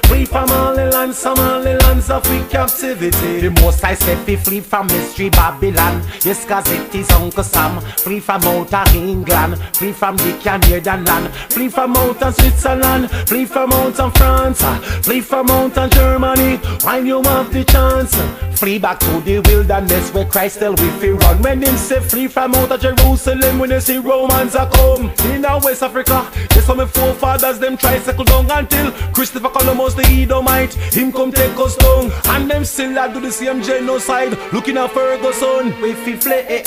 Free from all the lands, some all the lands of we captivity. The most I said we flee from mystery Babylon. Yes, cause it is Uncle Sam. Free from out of England, free from the Canadian land, free from out of Switzerland, free from out of France, free from out of Germany. While you have the chance, flee back to the wilderness where Christ tell we feel run. When him say flee from out of Jerusalem, when you see Romans are come in our West Africa. Yes, some of forefathers them try settle down until Christopher Columbus the Edomite him come take us down, and them still a do the same genocide. Looking at Ferguson, we feel play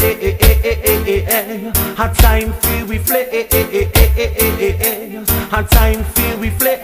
hard time feel we play hard time feel we play.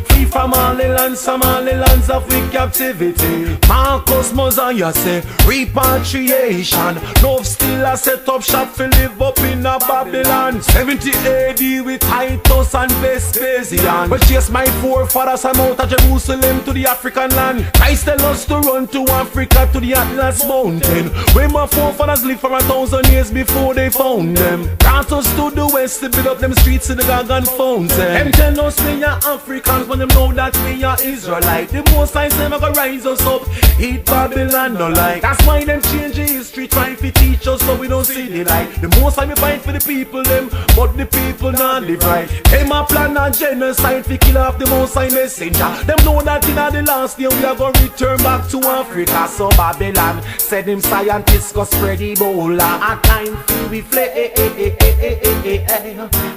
Free from all the lands, some all the lands of we captivity. Marcus Mosiah say repatriation. Love still a set up shop for live up in a Babylon. 70 AD with Titus and Vespasian. But chase my forefathers I'm out of Jerusalem to the African land. Christ tell us to run to Africa to the Atlas Mountain, where my forefathers lived for 1,000 years before they found them. Brought us to the west to build up them streets to the Gagan fountain. Them tell us we are Africans when them know that we are Israelite. The most I say gonna rise us up, eat Babylon no like. That's why them change the history, trying to teach us so we don't see the light. The most I fight for the people them, but the people not live right. Them a plan a genocide to kill off the most high messenger. Them know that in the last day we are gonna return back to Africa. So Babylon said them scientists go spread Ebola. And time feel we flay,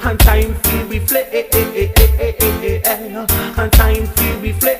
and time feel we flay, and time feel we flay.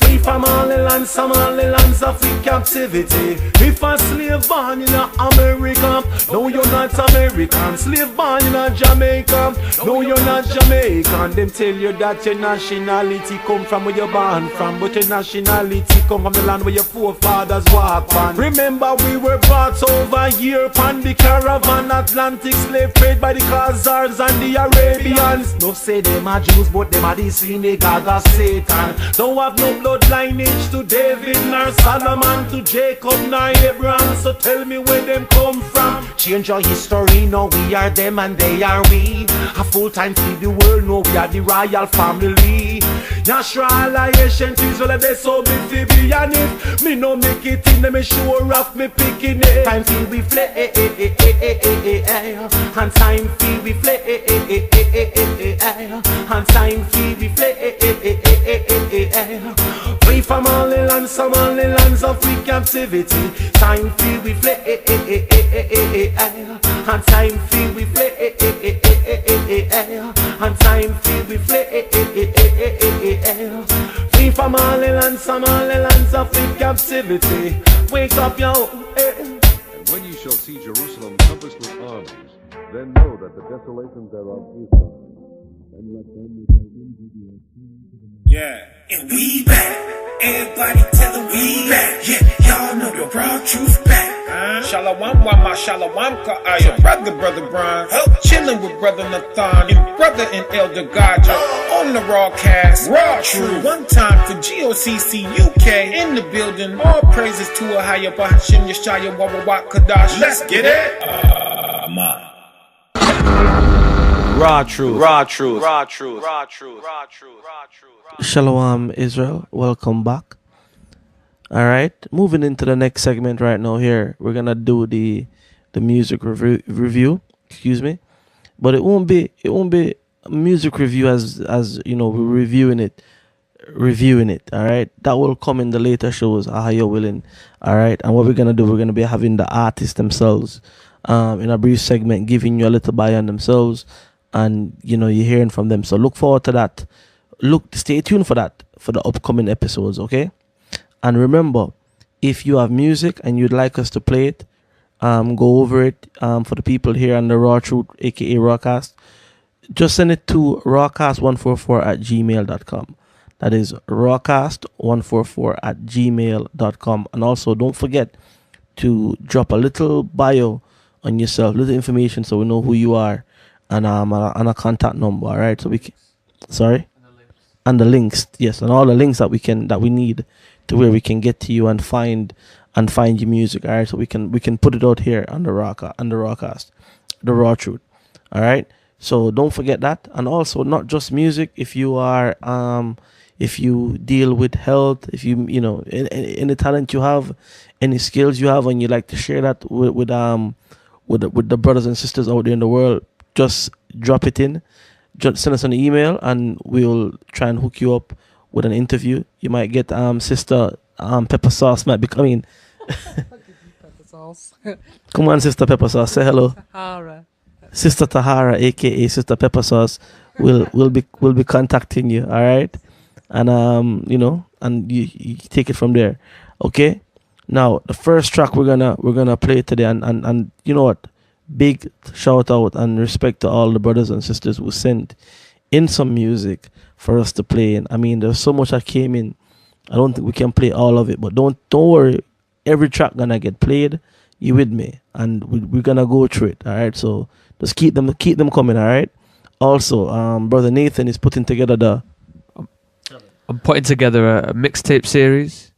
Free from all the lands, some all the lands of we captivity. If a slave born in America, no you're not American. Slave born in Jamaica, no you're not Jamaican. Them tell you that your nationality come from where you're born from, but your nationality come from the land where your forefathers walk on. Remember we were brought over here upon the caravan, Atlantic slave trade by the Khazars and the Arabians. No say them are Jews, but them are the synagogue of Satan. Don't have no blood lineage to David nor Solomon, to Jacob nor Abraham. So tell me where them come from. Change your history, now we are them and they are we. A full time feed the world, now we are the royal family. Natural ancient Israel, they so me fi be, and if me no make it in, them me sure off me picking it. Time feel we play, and time feel we play, and time feel we play. Free from all the lands, some all the lands of we captivity. Time feel we play, and time feel we play, and time feel we play. Free from all the lands, some all the lands of we captivity. Wake up, yo. And when you shall see Jerusalem compassed with armies, then know that the desolation thereof is done. And let them which are in Judea. Yeah, and we back. Everybody tell them we back. Yeah, y'all know the raw truth back. Shalom, my shalom, your brother Brian, chilling with brother Nathan, and brother and Elder Gaja on the Rawcast. Raw True, one time for GOCC UK in the building. All praises to a higher Bahashim Yeshaya Wawawat Kadash. Let's get it. Raw Truth. Shalom, Israel. Welcome back. All right, moving into the next segment right now. Here we're gonna do the music review. Excuse me, but it won't be a music review as you know we're reviewing it. All right, that will come in the later shows. How you're willing. All right, and what we're gonna do, we're gonna be having the artists themselves. in a brief segment, giving you a little bio on themselves, and you're hearing from them. So look forward to that. Stay tuned for that for the upcoming episodes, okay? And remember, if you have music and you'd like us to play it, go over it for the people here on the Raw Truth, aka Rawcast. Just send it to rawcast144@gmail.com. That is rawcast144@gmail.com. And also, don't forget to drop a little bio on yourself, little information, so we know who you are, and a contact number. All right, so we can, and the links, yes, and all the links that we need to where we can get to you and find your music. All right, so we can put it out here on the Rawcast, the Raw Truth. All right. So don't forget that. And also, not just music. If you are if you deal with health, if any talent you have, any skills you have, and you like to share that with the brothers and sisters out there in the world, just drop it in. Just send us an email and we'll try and hook you up with an interview. You might get Sister Pepper Sauce might be coming. Pepper Sauce. Come on, Sister Pepper Sauce, say hello. Tahara. Sister Tahara, aka Sister Pepper Sauce, will be contacting you. All right, and and you take it from there. Okay. Now the first track we're gonna play today, and you know what? Big shout out and respect to all the brothers and sisters who sent in some music for us to play. And I mean, there's so much that came in. I don't think we can play all of it, but don't worry. Every track gonna get played. You with me? And we're gonna go through it. All right. So just keep them coming. All right. Also, Brother Nathan is putting together I'm putting together a mixtape series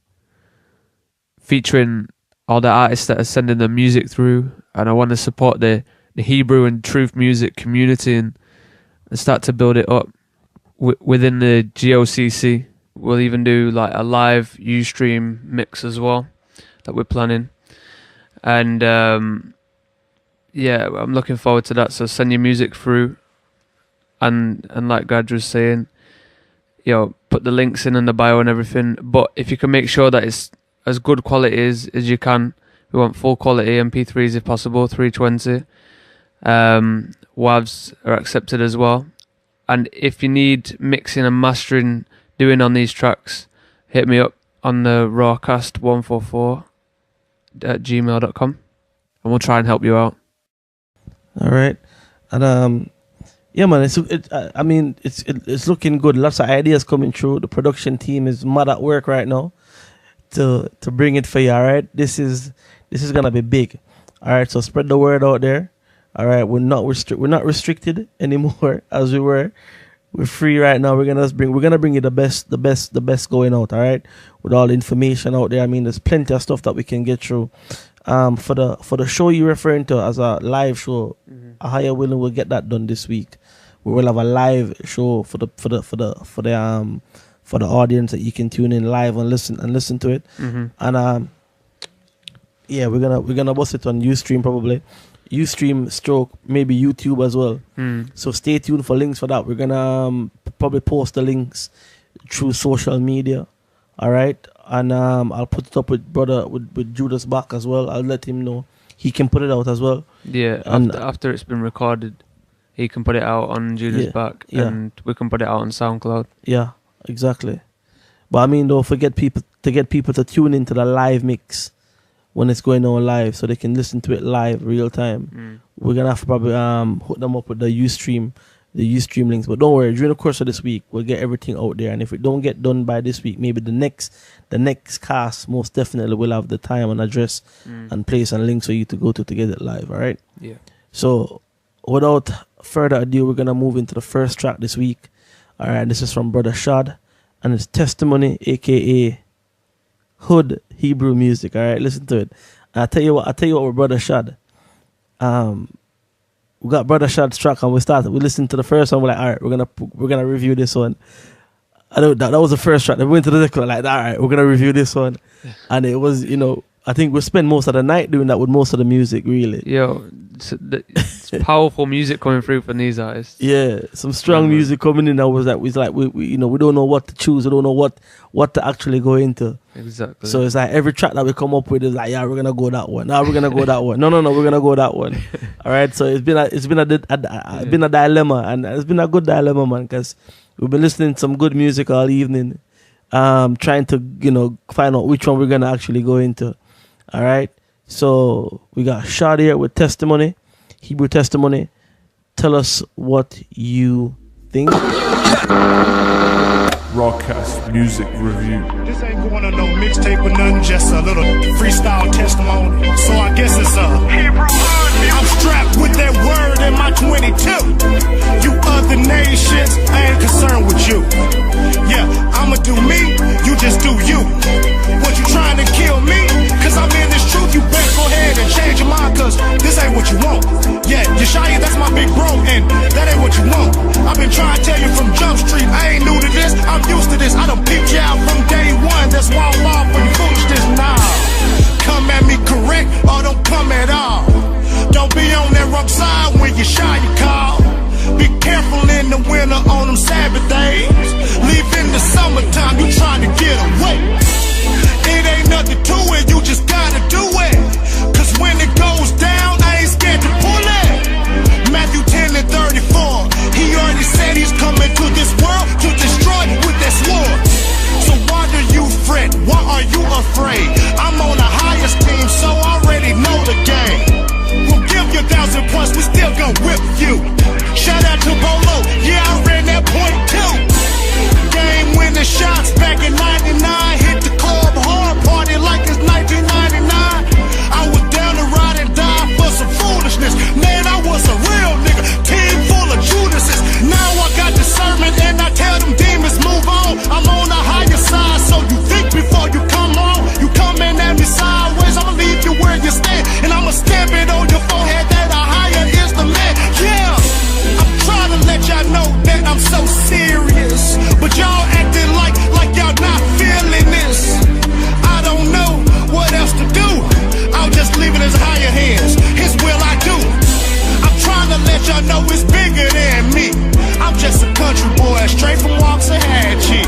featuring all the artists that are sending their music through, and I want to support the Hebrew and Truth music community and start to build it up within the GOCC. We'll even do like a live Ustream mix as well that we're planning, and I'm looking forward to that. So send your music through, and like Gad was saying, put the links in the bio and everything. But if you can make sure that it's as good quality as you can, we want full quality MP3s if possible, 320. WAVs are accepted as well. And if you need mixing and mastering doing on these tracks, hit me up on the rawcast144@gmail.com and we'll try and help you out. All right. And yeah, man, it's looking good. Lots of ideas coming through. The production team is mad at work right now to bring it for you. All right, this is gonna be big. All right, so spread the word out there. All right, we're not restricted anymore as we were. We're free right now. We're gonna bring you the best going out. All right, with all the information out there. I mean, there's plenty of stuff that we can get through. For the show you're referring to as a live show, a higher willing will get that done this week. We will have a live show for the audience that you can tune in live and listen to it. And we're gonna bust it on Ustream probably. Ustream stroke maybe YouTube as well. So stay tuned for links for that. We're gonna probably post the links through social media. All right, and I'll put it up with Judas back as well. I'll let him know he can put it out as well. Yeah, and after it's been recorded, he can put it out on Judas back, and we can put it out on SoundCloud. Yeah, exactly. But I mean, don't forget to get people to tune into the live mix when it's going on live, so they can listen to it live, real time. We're gonna have to probably hook them up with the Ustream links. But don't worry, during the course of this week, we'll get everything out there. And if it don't get done by this week, maybe the next cast most definitely will have the time and address and place and links for you to go to get it live. All right. Yeah. So without further ado, we're gonna move into the first track this week. All right. This is from Brother Shad, and it's Testimony, aka Hood Hebrew music. All right, listen to it. I'll tell you what with Brother Shad. We got Brother Shad's track and we listened to the first one. We're like, all right, we're gonna review this one. I know that was the first track. Then we went to the second one, like, all right, we're gonna review this one. And it was, I think we spent most of the night doing that with most of the music, really. Yo, It's powerful music coming through from these artists. Yeah, some strong music coming in. That was like, we don't know what to choose. We don't know what to actually go into. Exactly. So it's like every track that we come up with is like, yeah, we're gonna go that one. Now we're gonna go that one. No, we're gonna go that one. All right. So it's been a dilemma, and it's been a good dilemma, man, because we've been listening to some good music all evening, trying to find out which one we're gonna actually go into. All right. So we got Shad here with Testimony, Hebrew Testimony. Tell us what you think. Rawcast Music Review. This ain't going on no mixtape or nothing, just a little freestyle testimony. So I guess it's Hebrew hood. I'm strapped with that word in my 22. You other nations, I ain't concerned with you. Yeah, I'ma do me, you just do you. What you trying to kill me? Cause I'm in this truth, you best go ahead and change your mind, cause this ain't what you want. Yeah, Yeshaya, that's my big bro, and that ain't what you want. I've been trying to tell you from Jump Street, I ain't new to this, I'm used to this. I done peeped you out from day one, that's why I'm off for your foolishness. Nah, come at me correct, or don't come at all. Don't be on that wrong side when Yeshaya call. Be careful in the winter on them Sabbath days. Leave in the summertime, you trying to get away. It ain't nothing to it, you just gotta do it. Cause when it goes down, I ain't scared to pull it. Matthew 10 and 34, he already said he's coming to this world to destroy with that sword. So why do you fret? Why are you afraid? I'm on the highest team, so I already know the game. We'll give you 1,000 points, we still gon' whip you. Shout out to Bolo, yeah, I ran that point too. Game winning shots back in 99. Hit the club hard, party like it's 1999. I was down to ride and die for some foolishness. Man, I was a real nigga, team full of Judases. Now I got discernment and I tell them demons move on. I'm on the higher side, so you think before you come on. You coming at me sideways, I'ma leave you where you stand, and I'ma stamp it on your forehead that a higher is the man. Yeah, I'm trying to let y'all know that I'm so serious, but y'all acting like y'all not feeling this. I don't know what else to do. I'll just leave it in higher hands. His will I do. I'm trying to let y'all know it's bigger than me. I'm just a country boy straight from Waxahachie,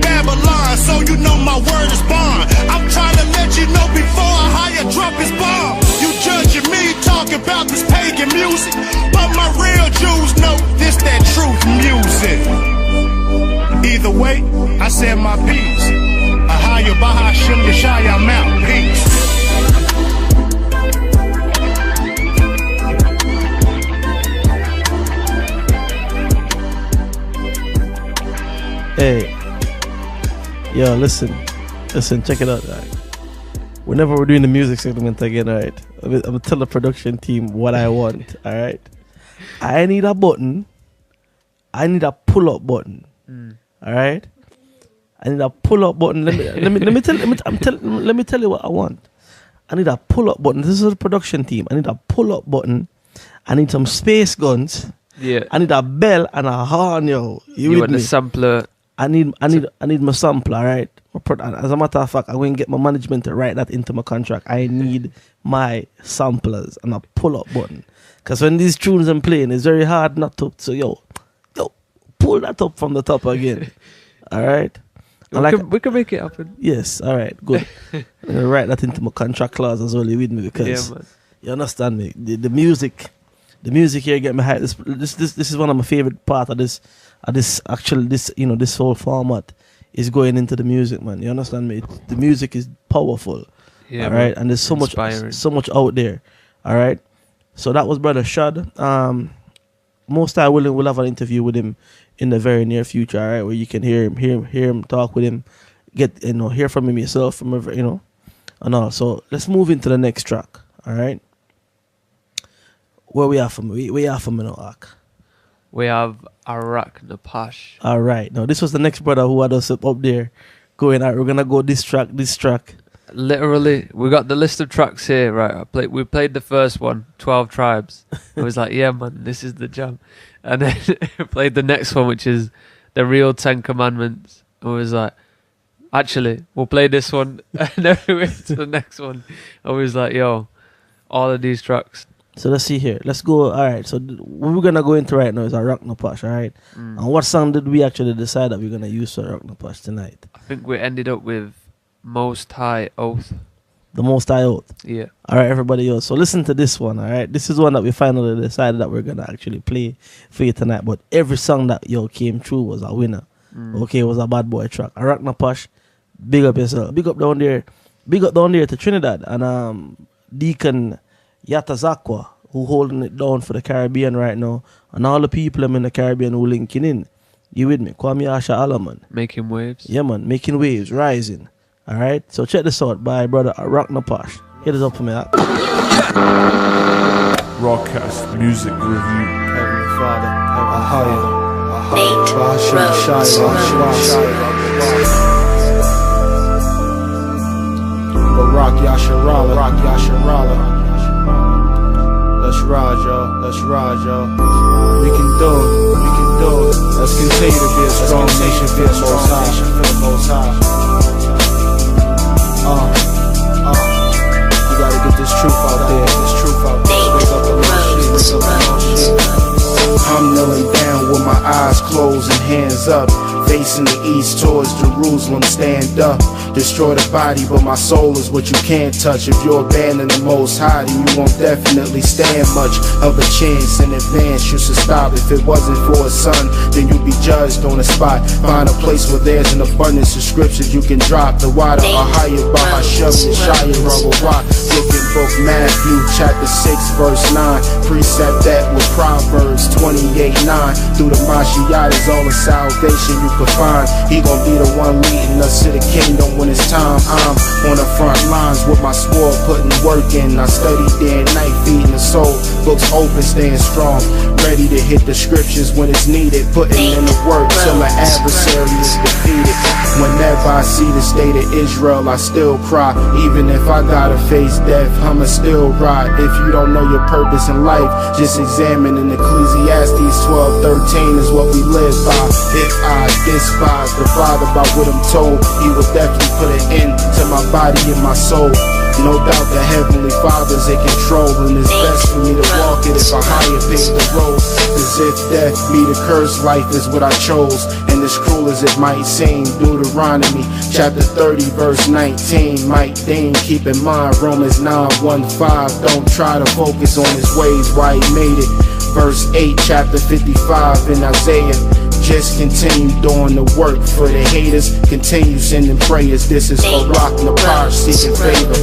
Babylon, so you know my word is bond. I'm trying to let you know before a higher drop is bomb. You judging me talking about this pagan music, but my real Jews know this that truth music. Either way, I said my piece. Ahaya Bahashim Yeshaya, I'm out. Peace. Hey, yo, listen, check it out. Right? Whenever we're doing the music segment again, all right, I'm gonna tell the production team what I want. All right, I need a button. I need a pull-up button. All right, I need a pull-up button. Let me tell you what I want. I need a pull-up button. This is the production team. I need a pull-up button. I need some space guns. Yeah. I need a bell and a horn, yo. You want the sampler? I need my sampler, all right? As a matter of fact, I'm going to get my management to write that into my contract. I need my samplers and a pull-up button. Because when these tunes I'm playing, it's very hard not to. So, yo, pull that up from the top again. All right? We can make it happen. Yes, all right, good. I'm going to write that into my contract clause as well with me because, man. You understand me? The music here get me hyped. This is one of my favorite part of this whole format is going into the music, man. You understand me? The music is powerful. Yeah, all right, man. and there's so much out there. All right. So that was Brother Shad. Most I will have an interview with him in the very near future, all right, where you can hear him talk with him, hear from him yourself, from and all. So let's move into the next track, all right. Where we are from? We are from Ak. We have Arak Napash. All right. Now this was the next brother who had us up there going. All right, we're gonna go this track. Literally, we got the list of tracks here, right? We played the first one, 12 Tribes. I was like, yeah, man, this is the jam. And then played the next one, which is the real 10 Commandments. I was like, actually, we'll play this one. And then we went to the next one. I was like, yo, all of these tracks, So let's see here. Let's go. All right. So what we're gonna go into right now is a Rock No Posh. All right. And what song did we actually decide that we're gonna use for Rock No Posh tonight? I think we ended up with Most High Oath. The Most High Oath. Yeah. All right, everybody else. So listen to this one. All right. This is one that we finally decided that we're gonna actually play for you tonight. But every song that came through was a winner. Okay, it was a bad boy track. A Rock No Posh. Big up yourself. Big up down there. Big up down there to Trinidad and Deacon Yatazakwa, who holding it down for the Caribbean right now, and all the people in the Caribbean who linking in. You with me? Kwame Asha Alaman. Making waves. Yeah, man. Making waves. Rising. All right. So check this out by brother Rock No Posh. Hit it up for me. Rawcast Music Review. Heavenly Father, Rock Yasharala, Rock Yasharala. Let's ride, y'all. Let's ride, y'all. We can do it. We can do it. Let's continue to be a strong nation, be a strong nation, for the Most High. You gotta get this truth out there. This truth out there. Wake up the little shit. Wake up the little shit. I'm kneeling down with my eyes closed and hands up, facing the east towards Jerusalem. Stand up, destroy the body, but my soul is what you can't touch. If you abandon the Most High, then you won't definitely stand much of a chance in advance. You should stop. If it wasn't for a son, then you'd be judged on the spot. Find a place where there's an abundance of scriptures you can drop. The water are higher by Hashem, Yeshaya, Rock. Look in book Matthew, chapter 6, verse 9. Precept that with Proverbs 28:9. Through the Mashiach is all the salvation you could find. He gon' be the one leading us to the kingdom when it's time. I'm on the front lines with my sword, putting work in. I study day and night, feeding the soul. Books open, staying strong, ready to hit the scriptures when it's needed. Putting in the work till the adversary is defeated. Whenever I see the state of Israel, I still cry. Even if I gotta face death, I'ma still ride. If you don't know your purpose in life, just examine in Ecclesiastes 12:13 is what we live by. If I despise the Father by what I'm told, He will definitely put an end to my body and my soul. No doubt the Heavenly Father's in control, and it's best for me to walk it if I higher pick the road. Cause if death be the curse, life is what I chose. And as cruel as it might seem, Deuteronomy chapter 30 verse 19 might deign. Keep in mind Romans 9:1-5. Don't try to focus on His ways, why He made it. Verse 8 chapter 55 in Isaiah. Just continue doing the work for the haters. Continue sending prayers. This is Rock No Posh seeking favor.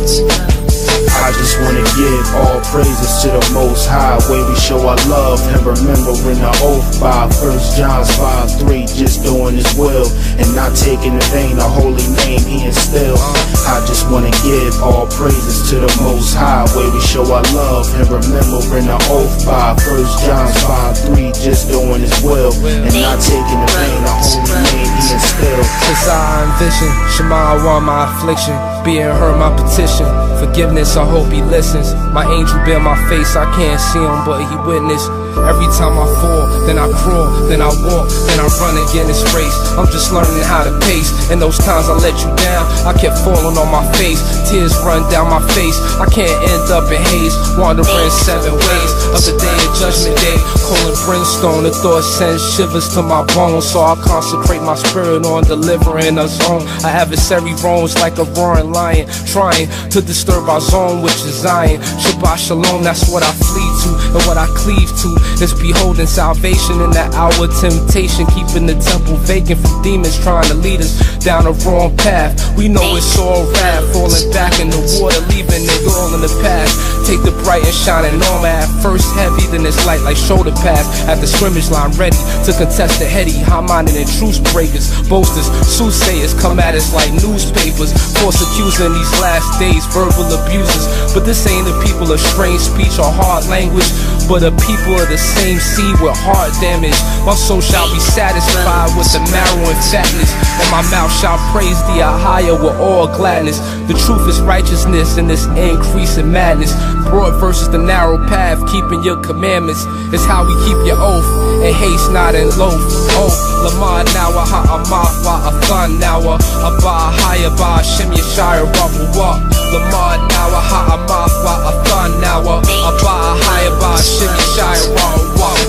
I just wanna give all praises to the Most High, way we show our love and remembering the oath by 1 John 5:3. Just doing His will and not taking in vain the holy name He instilled. I just wanna give all praises to the Most High, way we show our love and remembering the oath by 1 John 5:3. Just doing His will and not taking in vain the holy name He instilled. Cause I envision Shema on my affliction, being heard my petition. Forgiveness, I hope He listens. My angel bear my face, I can't see Him, but He witness. Every time I fall, then I crawl, then I walk, then I run again this race. I'm just learning how to pace. In those times I let you down, I kept falling on my face. Tears run down my face, I can't end up in haze. Wandering 7 ways of the day of judgment day. Coal and brimstone, the thought sends shivers to my bones. So I consecrate my spirit on delivering us home. Our adversary roams like a roaring lion, trying to disturb our zone, which is Zion. Shabbat Shalom, that's what I flee to and what I cleave to. Is beholding salvation in that hour of temptation, keeping the temple vacant from demons trying to lead us down a wrong path. We know it's all wrath, falling back in the water, leaving it all in the past. Take the bright and shining armor, at first heavy, then it's light like shoulder pads. At the scrimmage line, ready to contest the heady, high-minded and truce breakers, boasters, soothsayers come at us like newspapers, force accusing these last days, verbal abusers. But this ain't the people of strange speech or hard language, but the people of the same seed with heart damage. My soul shall be satisfied with the marrow and fatness, and my mouth shall praise thee higher with all gladness. The truth is righteousness in this increase in madness. Broad versus the narrow path, keeping your commandments is how we keep your oath, and haste not in loaf. Oh, Lamar Nawa, Ha'amafa, Athan Nawa, Abba Haya, Ba Shem Yeshaya, Rabu Lamar Nawa, Ha'amafa, Athan Nawa, Abide high, abide shimmy shy,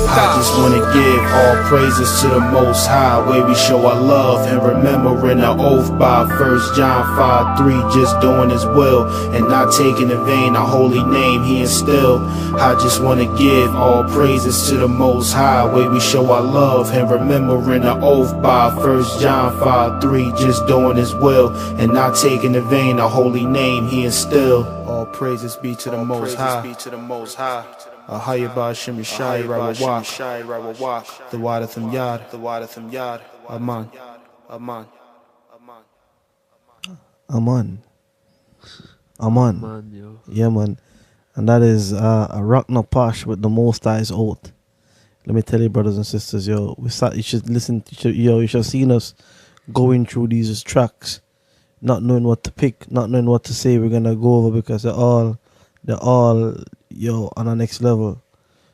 I just wanna give all praises to the Most High, where we show our love and remembering our oath by 1 John 5:3, just doing His will and not taking in vain our holy name He instilled. I just wanna give all praises to the Most High, where we show our love and remembering our oath by 1 John 5:3, just doing His will and not taking in vain our holy name He instilled. All praises be to the Most High. Ahayaba Shimi Shai Rawawak, the Wadatham Yad, Aman. Aman. Yo. Yeah, man. And that is a Rockna Posh with the Most High's oath. Let me tell you, brothers and sisters, yo, you should listen. You should have seen us going through these tracks, not knowing what to pick, not knowing what to say. We're gonna go over because they're all, yo, on the next level.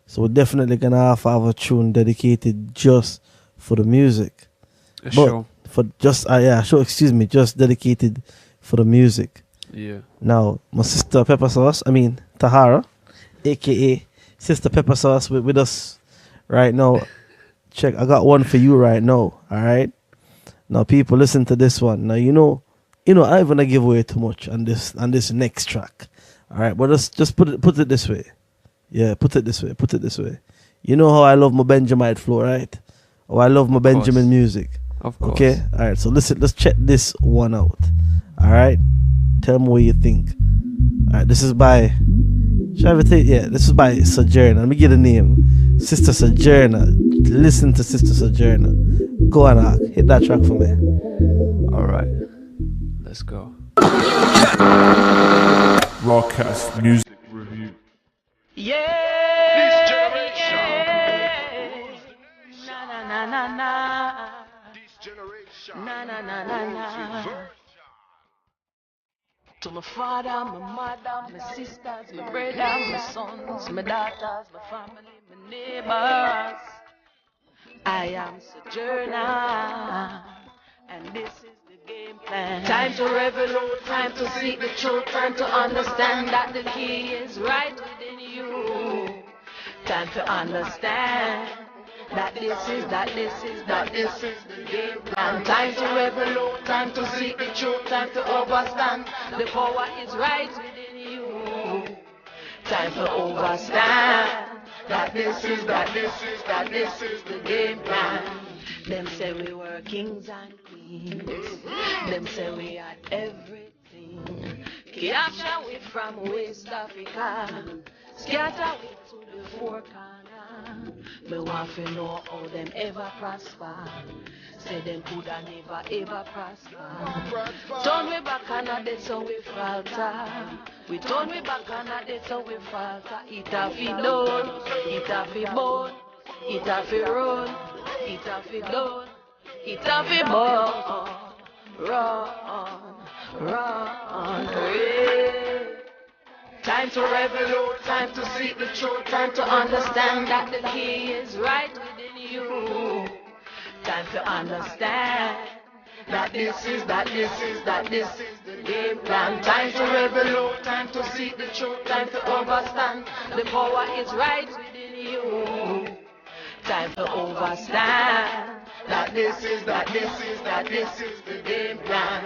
So we're definitely gonna have a tune dedicated just for the music. Show. For just just dedicated for the music. Yeah. Now, my sister Pepper Sauce, Tahara, aka Sister Pepper Sauce, with us right now. Check, I got one for you right now. Alright? Now people, listen to this one. Now you know I don't wanna give away too much on this next track. Alright, but just put it this way. Yeah, put it this way. You know how I love my Benjamite flow, right? Oh, I love my Benjamin music. Of course. Okay? Alright, so listen, let's check this one out. Alright? Tell me what you think. Alright, this is by this is by Sojourner. Let me get a name. Sister Sojourner. Listen to Sister Sojourner. Go on, hit that track for me. Alright. Let's go. Rawcast Music Review. This generation. Na na na na. This generation. Na na na na na. To my father, my mother, my sisters, my brothers, my sons, my daughters, my family, my neighbors, I am Sojourner, and this is the game plan. Time to revolute, time to seek the truth, time to understand that the key is right within you. Time to understand that this is the game plan. Time to revolute, time to seek the truth, time to overstand. The power is right within you. Time to overstand that this is the game plan. Them say we were kings and queens. Them say we had everything. Capture we from West Africa. Scatter we to the four corners. Me want to know how them ever prosper. Say them coulda never ever prosper. Turn we back on a dead so we falter. We turn we back on a dead so we falter. It a fi done, it a fi born, it a fi run, it a fi done, it a fi born. Run, yeah. Time to revolute, time to seek the truth, time to understand that the key is right within you. Time to understand that this is the game plan. Time to revolute, time to seek the truth, time to understand the power is right within you. Time to understand that this is the game plan.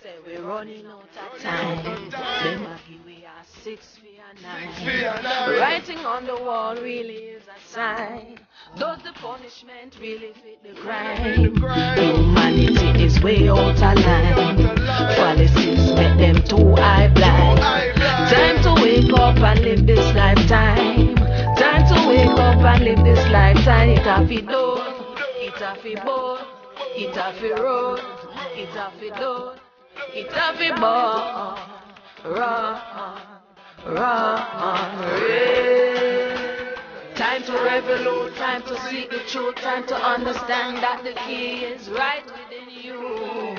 Say we're running out of time. Them a give we are 6 feet and 9. Writing on the wall really is a sign. Does the punishment really fit the crime? Humanity is way out of line. Policies make them too eye blind. Time to wake up and live this lifetime. Time to wake up and live this lifetime. It a fi done, it a fi born, it a fi road, it a fi done. It a fi born, run, yeah. Time to revolute, time to seek the truth, time to understand that the key is right within you.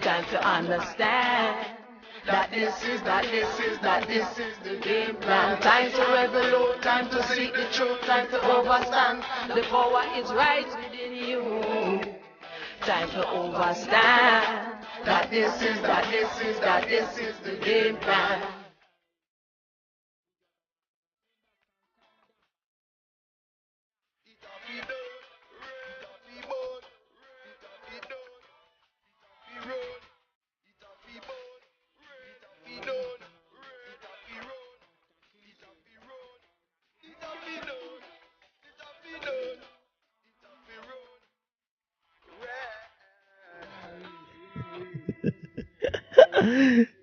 Time to understand that this is the game plan. Time to revolute, time to seek the truth, time to overstand. The power is right within you. Time to overstand that this is the game plan.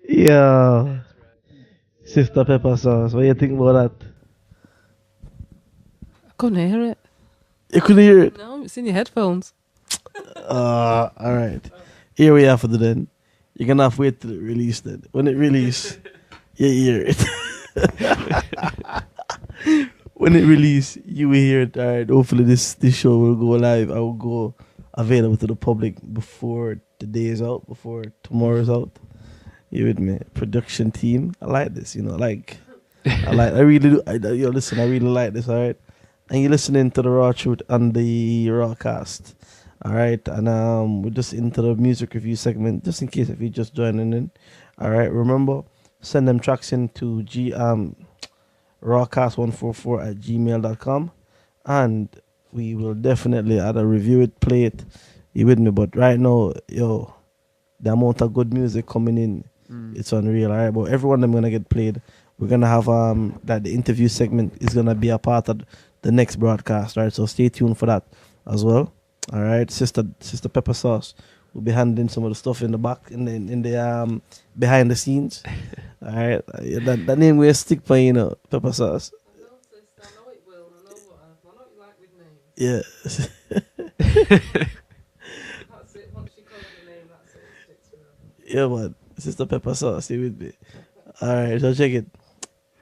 Yeah. Sister Pepper Sauce, what do you think about that? I couldn't hear it. You couldn't hear it? No, it's in your headphones. Alright. Here we have it then. You're gonna have to wait till it release then. When it release, you hear it. When it release, you will hear it. Alright. Hopefully this show will go live. I will go available to the public before the day is out, before tomorrow's out. You with me? Production team. I like this, I really do. Listen, I really like this, alright? And you're listening to the Raw Truth and the Rawcast. Alright, and we're just into the music review segment, just in case if you're just joining in. Alright, remember, send them tracks in to rawcast144@gmail.com, and we will definitely either review it, play it. You with me? But right now, the amount of good music coming in, it's unreal. Alright, but every one of them gonna get played. We're gonna have that the interview segment is gonna be a part of the next broadcast. Right, so stay tuned for that as well. All right, Sister Pepper Sauce will be handling some of the stuff in the back, in the behind the scenes. All right, that name will stick for Pepper Sauce. I know it will. I know what you like with names. Yeah. That's it. Once you call it a name, that's it. It sticks forever. Yeah, man. Sister Pepper Sauce, you with me? All right, so check it.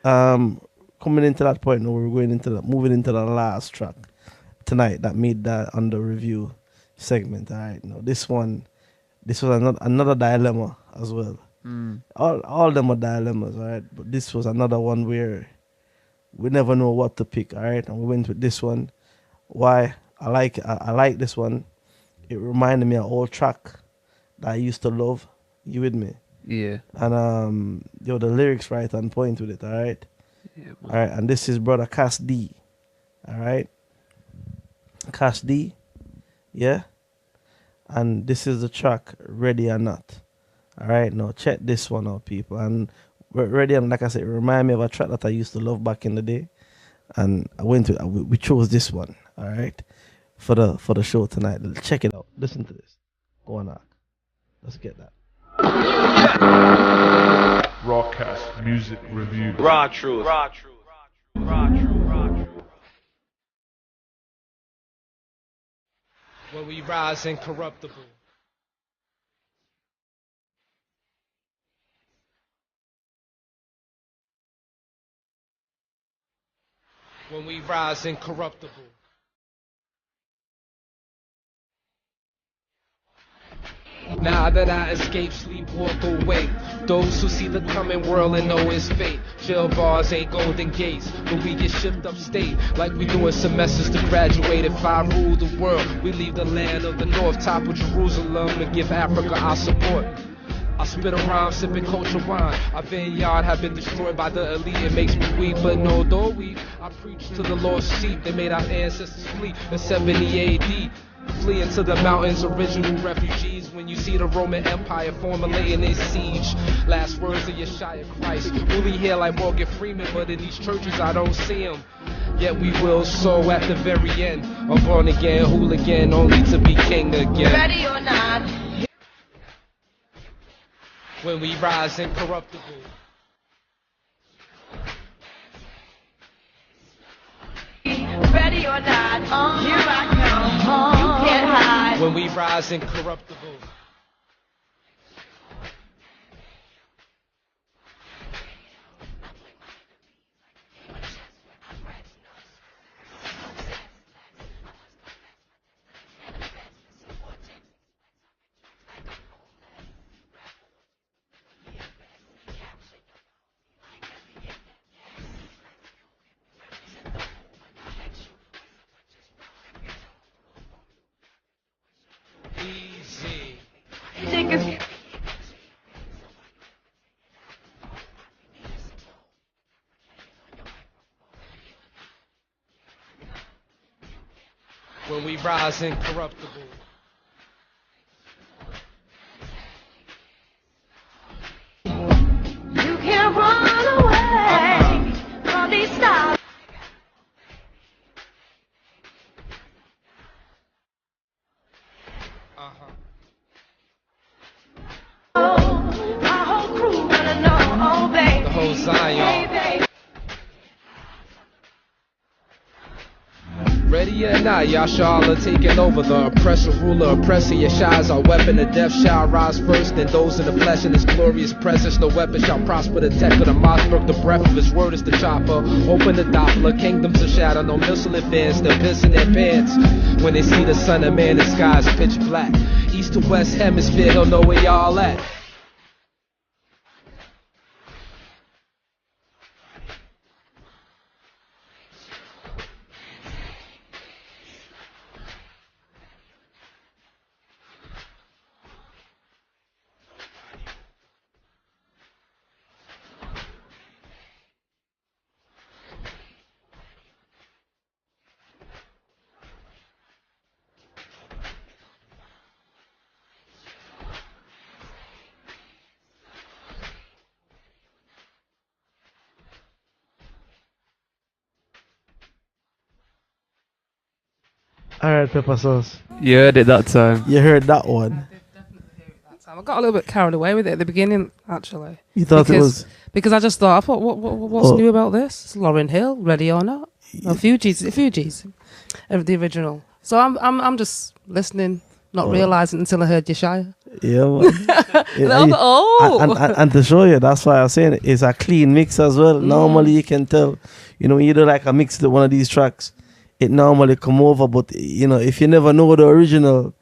Coming into that point now, moving into the last track tonight that made that on the review segment. All right, now this was another dilemma as well. All them are dilemmas, all right, but this was another one where we never know what to pick. All right, and we went with this one. Why? I like this one. It reminded me of an old track that I used to love. You with me? Yeah. And the lyrics right on point with it. All right. Yeah, all right, and this is brother Cass D. All right, Cass D. Yeah, and this is the track Ready or Not. All right, now check this one out, people. And Ready and, like I said, it remind me of a track that I used to love back in the day, and we chose this one. All right, for the show tonight. Check it out. Listen to this. Go on, let's get that. Rawcast Music Review. Raw Truth. Raw Truth. Raw Truth. Raw Truth. When we rise incorruptible. When we rise incorruptible. Now that I escape, sleep, walk away. Those who see the coming world and know its fate. Jail bars ain't golden gates, but we get shipped upstate like we doing semesters to graduate. If I rule the world, we leave the land of the north, top of Jerusalem, and give Africa our support. I spit around, sipping culture wine. Our vineyard have been destroyed by the elite. It makes me weep, but no, though we, I preach to the lost sheep. They made our ancestors flee in 70 AD. Fleeing to the mountains, original refugees. When you see the Roman Empire formulating its siege. Last words of Yeshua Christ. Really here like Morgan Freeman, but in these churches I don't see him. Yet we will sow at the very end. A born again hooligan, only to be king again. Ready or not. When we rise incorruptible. Ready or not, here I come. You can't hide. When we rise incorruptible. When we rise incorruptible. You can't run away from these stars. I Afro Zion. Ready or not, Yashar are taking over. The oppressor, ruler, oppressor. Yashar is our weapon. The death shall rise first, then those in the flesh in his glorious presence. No weapon shall prosper. The tech of the moth broke the breath of his word is the chopper. Open the Doppler, kingdoms of shadow. No missile advance, they're pissing their pants. When they see the son of man, the sky is pitch black. East to west hemisphere, he'll know where y'all at. Alright, Pepper Sauce. You heard it that time. You heard that one. I got a little bit carried away with it at the beginning, actually. You thought it was... Because I just thought, what's new about this? It's Lauryn Hill, Ready or Not. No, Fugees. The original. So I'm just listening, not realising until I heard Yeshaya. Yeah, man. And to show you, that's why I was saying it's a clean mix as well. Normally you can tell, when you do like a mix to one of these tracks, it normally come over, but if you never know the original,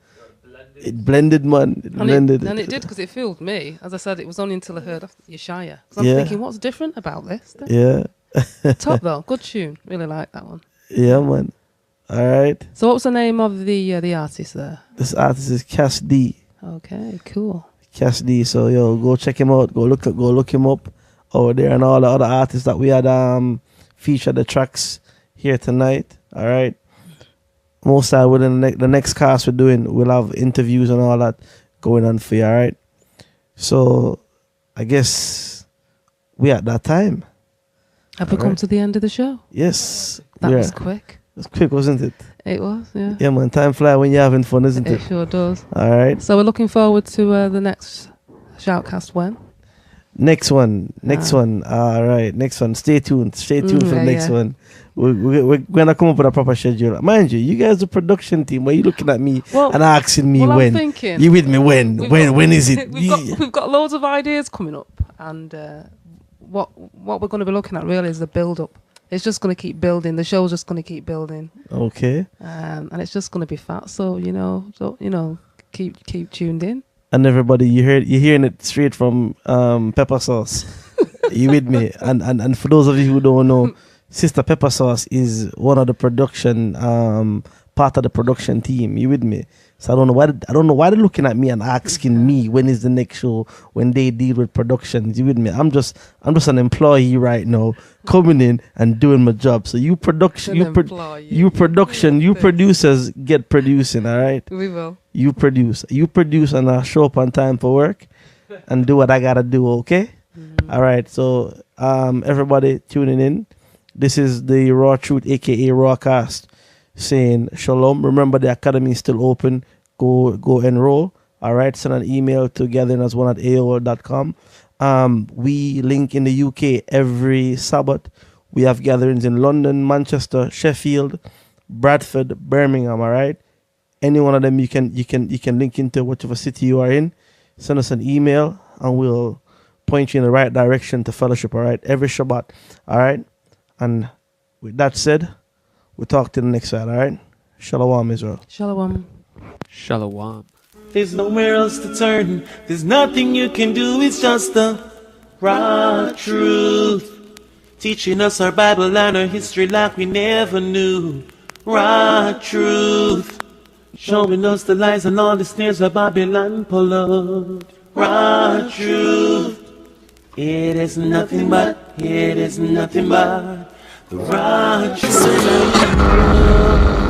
it blended, man. And it did, because it fooled me. As I said, it was only until I heard Yeshaya. I'm thinking, what's different about this? Yeah. Top though, good tune. Really like that one. Yeah, man. All right. So what was the name of the artist there? This artist is Cass D. Okay, cool. Cass D. So go check him out. Go look him up over there, and all the other artists that we had featured the tracks here tonight. All right. Most within the next cast we're doing, we'll have interviews and all that going on for you. All right. So I guess we at that time. Have we come to the end of the show? Yes. That was quick. It was quick, wasn't it? It was, yeah. Yeah, man. Time flies when you're having fun, isn't it? It sure does. All right. So we're looking forward to the next Shoutcast when? Next one. All right. Next one. Stay tuned. For the next one. We're going to come up with a proper schedule. Mind you, you guys, the production team, why are you looking at me and asking me when? I'm thinking, you with me when? When is it? We've got loads of ideas coming up. And what we're going to be looking at really is the build-up. It's just going to keep building. The show's just going to keep building. Okay. And it's just going to be fat. So, keep tuned in. And everybody, you're hearing it straight from Pepper Sauce. You with me? And for those of you who don't know, Sister Pepper Sauce is one of the production part of the production team. You with me? So I don't know why they're looking at me and asking me when is the next show when they deal with productions. You with me? I'm just an employee right now, coming in and doing my job. So you producers get producing. All right? We will. You produce and I show up on time for work and do what I gotta do. Okay? All right. So everybody tuning in. This is the Raw Truth, aka Rawcast, saying shalom. Remember, the academy is still open. Go enroll. All right. Send an email to gatheringas1@aol.com. We link in the UK every Sabbath. We have gatherings in London, Manchester, Sheffield, Bradford, Birmingham. All right. Any one of them you can link into whichever city you are in. Send us an email and we'll point you in the right direction to fellowship. All right. Every Shabbat. All right. And with that said, we'll talk to the next side, all right? Shalom, Israel. Shalom. Shalom. There's nowhere else to turn. There's nothing you can do. It's just the raw truth. Teaching us our Bible and our history like we never knew. Raw truth. Showing us the lies and all the snares of Babylon pulled. Raw truth. It is nothing but the raw truth.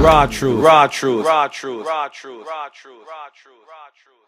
Raw truth. Raw truth. Raw truth. Raw truth. Raw truth. Raw truth. Raw truth.